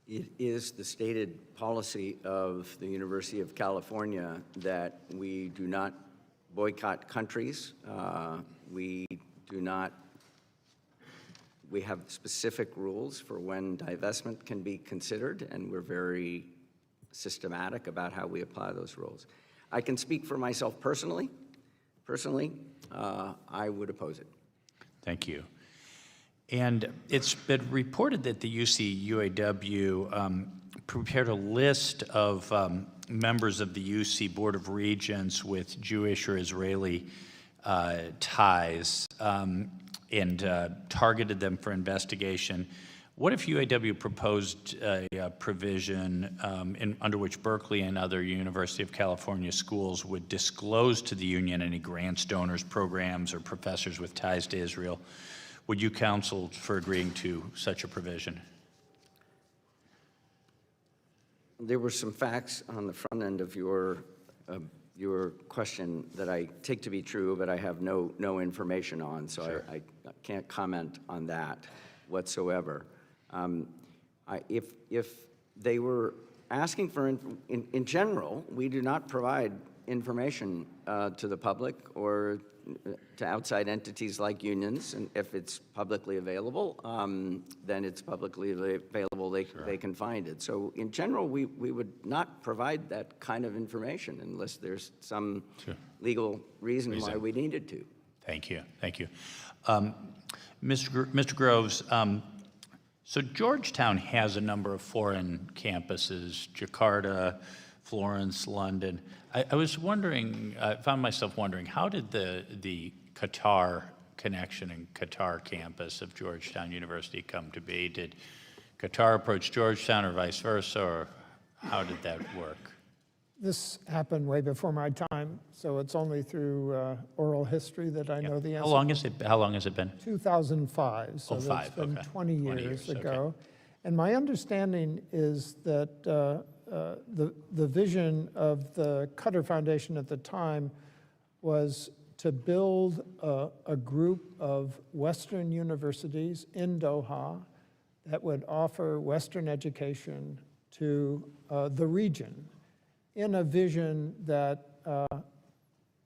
It is the stated policy of the University of California that we do not boycott countries. We have specific rules for when divestment can be considered, and we're very systematic about how we apply those rules. I can speak for myself personally. I would oppose it. Thank you. And it's been reported that the UC UAW prepared a list of members of the UC Board of Regents with Jewish or Israeli ties and targeted them for investigation. What if UAW proposed a provision under which Berkeley and other University of California schools would disclose to the union any grants, donors, programs, or professors with ties to Israel? Would you counsel for agreeing to such a provision? There were some facts on the front end of your question that I take to be true, but I have no information on, so sure. I can't comment on that whatsoever. If they were asking for, in general, we do not provide information to the public or to outside entities like unions, and if it's publicly available, then it's publicly available, they can find it. So in general, we would not provide that kind of information unless there's some legal reason why we needed to. Thank you, thank you. Mr. Groves, so Georgetown has a number of foreign campuses, Jakarta, Florence, London. I was wondering, I found myself wondering, how did the Qatar connection and Qatar campus of Georgetown University come to be? Did Qatar approach Georgetown or vice versa, or how did that work? This happened way before my time, so it's only through oral history that I know the answer. How long has it been? 2005, so that's been 20 years ago. And my understanding is that the vision of the Qatar Foundation at the time was to build a group of Western universities in Doha that would offer Western education to the region, in a vision that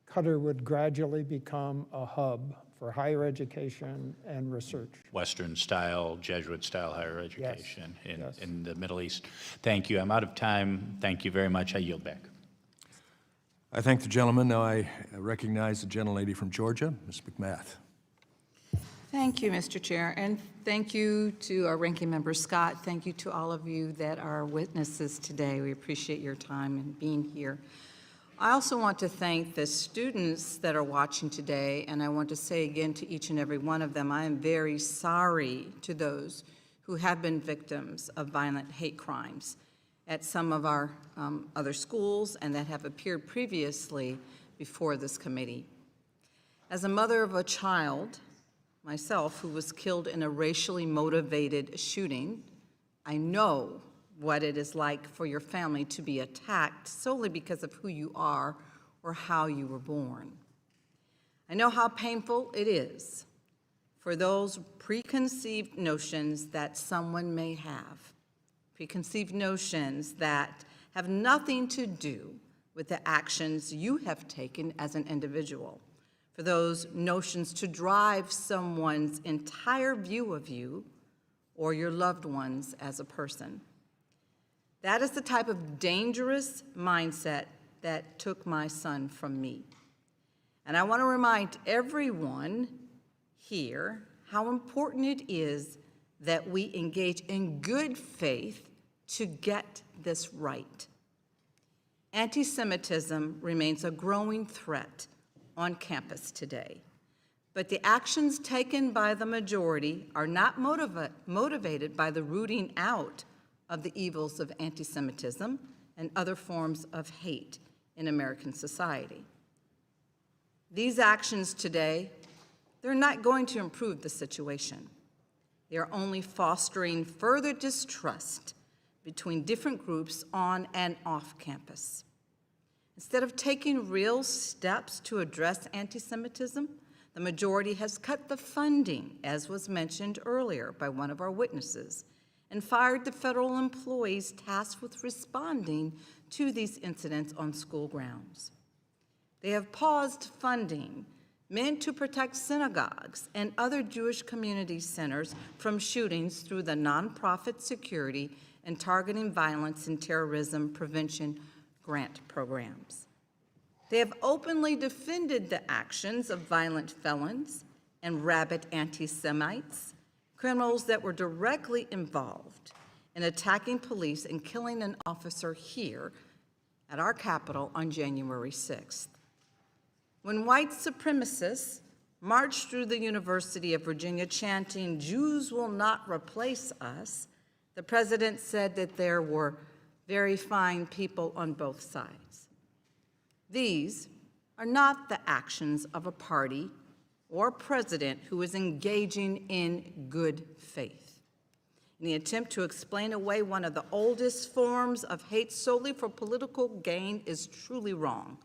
Qatar would gradually become a hub for higher education and research. Western-style, Jesuit-style higher education in the Middle East. Thank you. I'm out of time. Thank you very much. I yield back. I thank the gentleman. Now I recognize the gentlelady from Georgia, Ms. McMath. Thank you, Mr. Chair, and thank you to our ranking member, Scott. Thank you to all of you that are witnesses today. We appreciate your time and being here. I also want to thank the students that are watching today, and I want to say again to each and every one of them, I am very sorry to those who have been victims of violent hate crimes at some of our other schools and that have appeared previously before this committee. As a mother of a child, myself, who was killed in a racially motivated shooting, I know what it is like for your family to be attacked solely because of who you are or how you were born. I know how painful it is for those preconceived notions that someone may have, preconceived notions that have nothing to do with the actions you have taken as an individual, for those notions to drive someone's entire view of you or your loved ones as a person. That is the type of dangerous mindset that took my son from me. And I want to remind everyone here how important it is that we engage in good faith to get this right. Anti-Semitism remains a growing threat on campus today, but the actions taken by the majority are not motivated by the rooting out of the evils of anti-Semitism and other forms of hate in American society. These actions today, they're not going to improve the situation. They are only fostering further distrust between different groups on and off campus. Instead of taking real steps to address anti-Semitism, the majority has cut the funding, as was mentioned earlier by one of our witnesses, and fired the federal employees tasked with responding to these incidents on school grounds. They have paused funding meant to protect synagogues and other Jewish community centers from shootings through the nonprofit security and targeting violence and terrorism prevention grant programs. They have openly defended the actions of violent felons and rabid anti-Semites, criminals that were directly involved in attacking police and killing an officer here at our Capitol on January 6th. When white supremacists marched through the University of Virginia chanting, "Jews will not replace us," the president said that there were very fine people on both sides. These are not the actions of a party or president who is engaging in good faith. In the attempt to explain away one of the oldest forms of hate solely for political gain is truly wrong.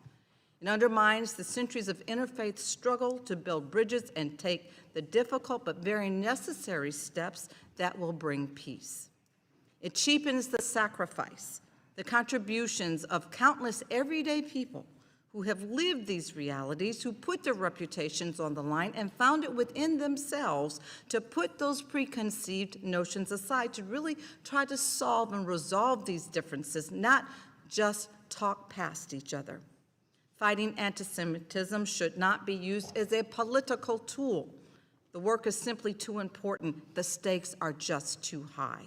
It undermines the centuries of interfaith struggle to build bridges and take the difficult but very necessary steps that will bring peace. It cheapens the sacrifice, the contributions of countless everyday people who have lived these realities, who put their reputations on the line and found it within themselves to put those preconceived notions aside, to really try to solve and resolve these differences, not just talk past each other. Fighting anti-Semitism should not be used as a political tool. The work is simply too important. The stakes are just too high.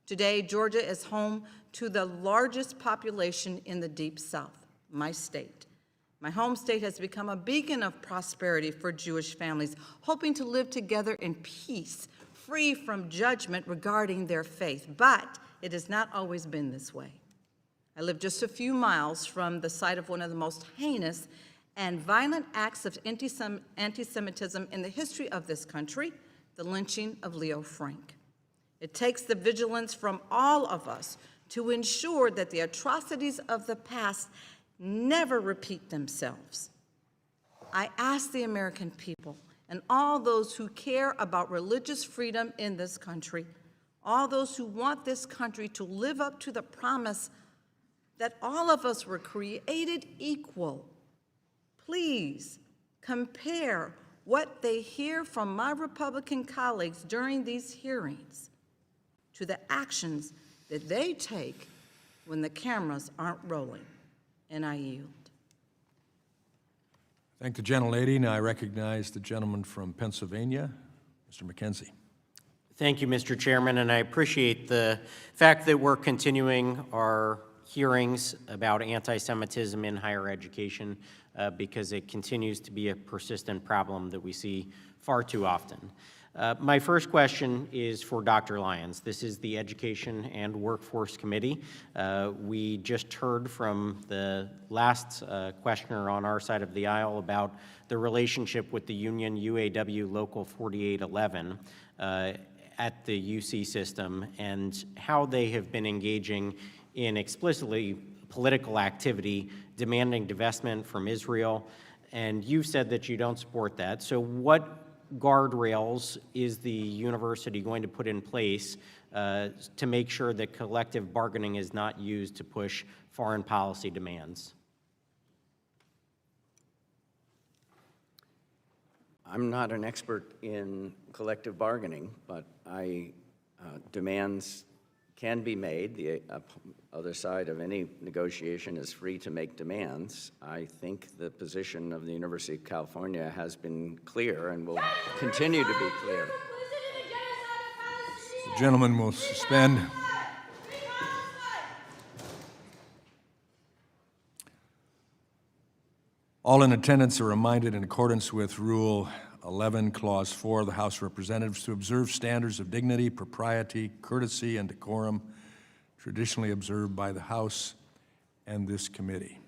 Today, Georgia is home to the largest population in the Deep South, my state. My home state has become a beacon of prosperity for Jewish families, hoping to live together in peace, free from judgment regarding their faith. But it has not always been this way. I live just a few miles from the site of one of the most heinous and violent acts of anti-Semitism in the history of this country, the lynching of Leo Frank. It takes the vigilance from all of us to ensure that the atrocities of the past never repeat themselves. I ask the American people and all those who care about religious freedom in this country, all those who want this country to live up to the promise that all of us were created equal, please compare what they hear from my Republican colleagues during these hearings to the actions that they take when the cameras aren't rolling. And I yield. Thank the gentlelady. Now I recognize the gentleman from Pennsylvania, Mr. McKenzie. Thank you, Mr. Chairman, and I appreciate the fact that we're continuing our hearings about anti-Semitism in higher education because it continues to be a persistent problem that we see far too often. My first question is for Dr. Lyons. This is the Education and Workforce Committee. We just heard from the last questioner on our side of the aisle about the relationship with the union UAW Local 4811 at the UC system and how they have been engaging in explicitly political activity, demanding divestment from Israel, and you've said that you don't support that. So what guardrails is the university going to put in place to make sure that collective bargaining is not used to push foreign policy demands? I'm not an expert in collective bargaining, but demands can be made. The other side of any negotiation is free to make demands. I think the position of the University of California has been clear and will continue to be clear. The gentleman will suspend. All in attendance are reminded, in accordance with Rule 11, Clause 4 of the House of Representatives, to observe standards of dignity, propriety, courtesy, and decorum traditionally observed by the House and this committee.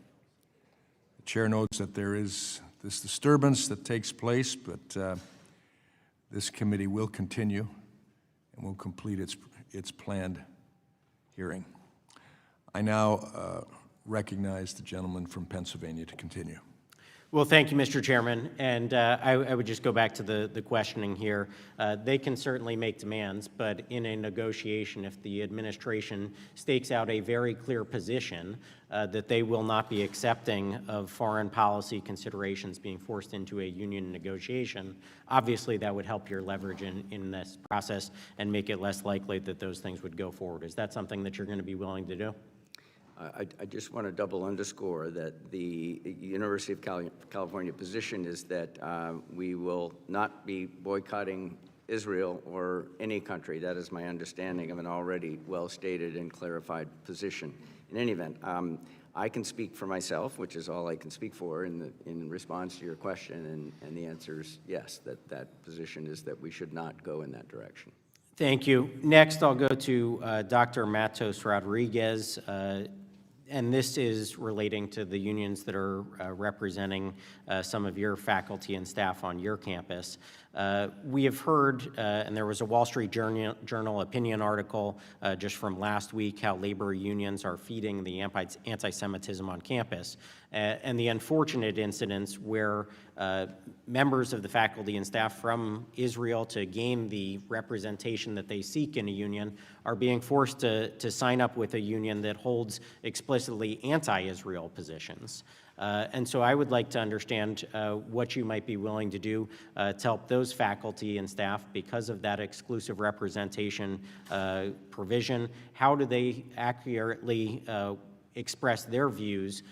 The chair notes that there is this disturbance that takes place, but this committee will continue and will complete its planned hearing. I now recognize the gentleman from Pennsylvania to continue. Well, thank you, Mr. Chairman. And I would just go back to the questioning here. They can certainly make demands, but in a negotiation, if the administration stakes out a very clear position that they will not be accepting of foreign policy considerations being forced into a union negotiation, obviously that would help your leverage in this process and make it less likely that those things would go forward. Is that something that you're going to be willing to do? I just want to double underscore that the University of California position is that we will not be boycotting Israel or any country. That is my understanding of an already well-stated and clarified position. In any event, I can speak for myself, which is all I can speak for in response to your question, and the answer is yes, that position is that we should not go in that direction. Thank you. Next, I'll go to Dr. Matos Rodriguez. And this is relating to the unions that are representing some of your faculty and staff on your campus. We have heard, and there was a Wall Street Journal opinion article just from last week, how labor unions are feeding the anti-Semitism on campus, and the unfortunate incidents where members of the faculty and staff from Israel to gain the representation that they seek in a union are being forced to sign up with a union that holds explicitly anti-Israel positions. And so I would like to understand what you might be willing to do to help those faculty and staff because of that exclusive representation provision. How do they accurately express their views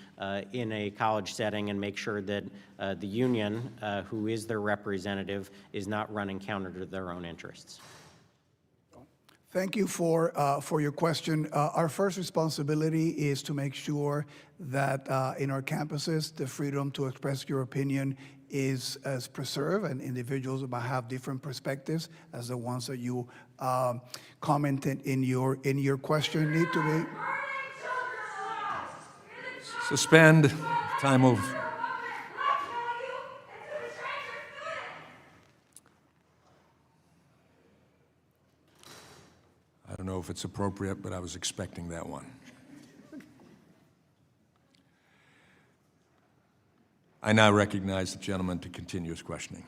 in a college setting and make sure that the union, who is their representative, is not running counter to their own interests? Thank you for your question. Our first responsibility is to make sure that in our campuses, the freedom to express your opinion is preserved, and individuals might have different perspectives as the ones that you commented in your question need to be. Suspend. Time will. I don't know if it's appropriate, but I was expecting that one. I now recognize the gentleman to continue his questioning.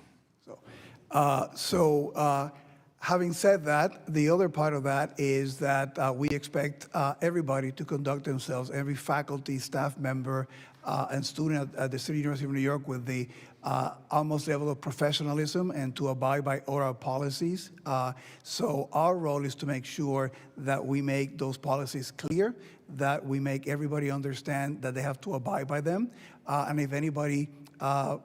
Having said that, the other part of that is that we expect everybody to conduct themselves, every faculty, staff member, and student at the City University of New York with the utmost level of professionalism and to abide by oral policies. So our role is to make sure that we make those policies clear, that we make everybody understand that they have to abide by them, and if anybody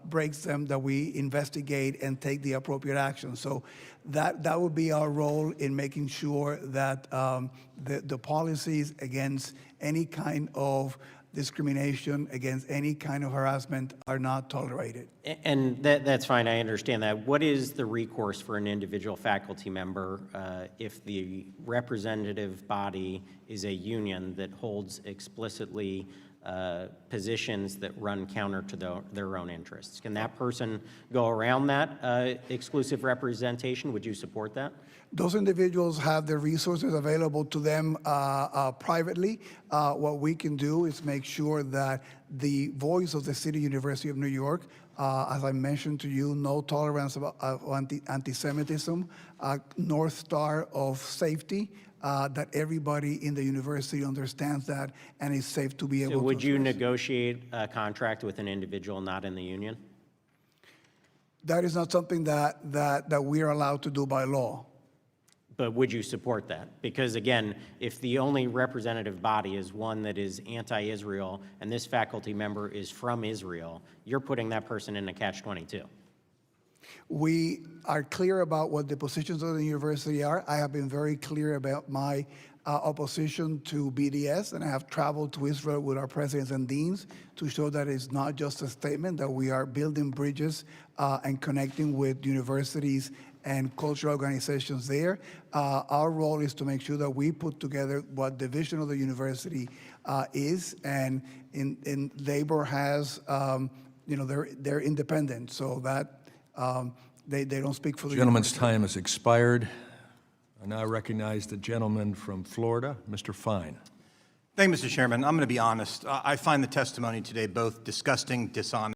breaks them, that we investigate and take the appropriate action. So that would be our role in making sure that the policies against any kind of discrimination, against any kind of harassment are not tolerated. And that's fine, I understand that. What is the recourse for an individual faculty member if the representative body is a union that holds explicitly positions that run counter to their own interests? Can that person go around that exclusive representation? Would you support that? Those individuals have the resources available to them privately. What we can do is make sure that the voice of the City University of New York, as I mentioned to you, no tolerance of anti-Semitism, North Star of safety, that everybody in the university understands that and is safe to be able to. So would you negotiate a contract with an individual not in the union? That is not something that we are allowed to do by law. But would you support that? Because again, if the only representative body is one that is anti-Israel and this faculty member is from Israel, you're putting that person in a catch-22. We are clear about what the positions of the university are. I have been very clear about my opposition to BDS, and I have traveled to Israel with our presidents and deans to show that it's not just a statement, that we are building bridges and connecting with universities and cultural organizations there. Our role is to make sure that we put together what the vision of the university is, and in labor has, they're independent, so that they don't speak for the Gentleman's university. time has expired. I now recognize the gentleman from Florida, Mr. Fine. Thank you, Mr. Chairman. I'm going to be honest. I find the testimony today both disgusting, dishonest,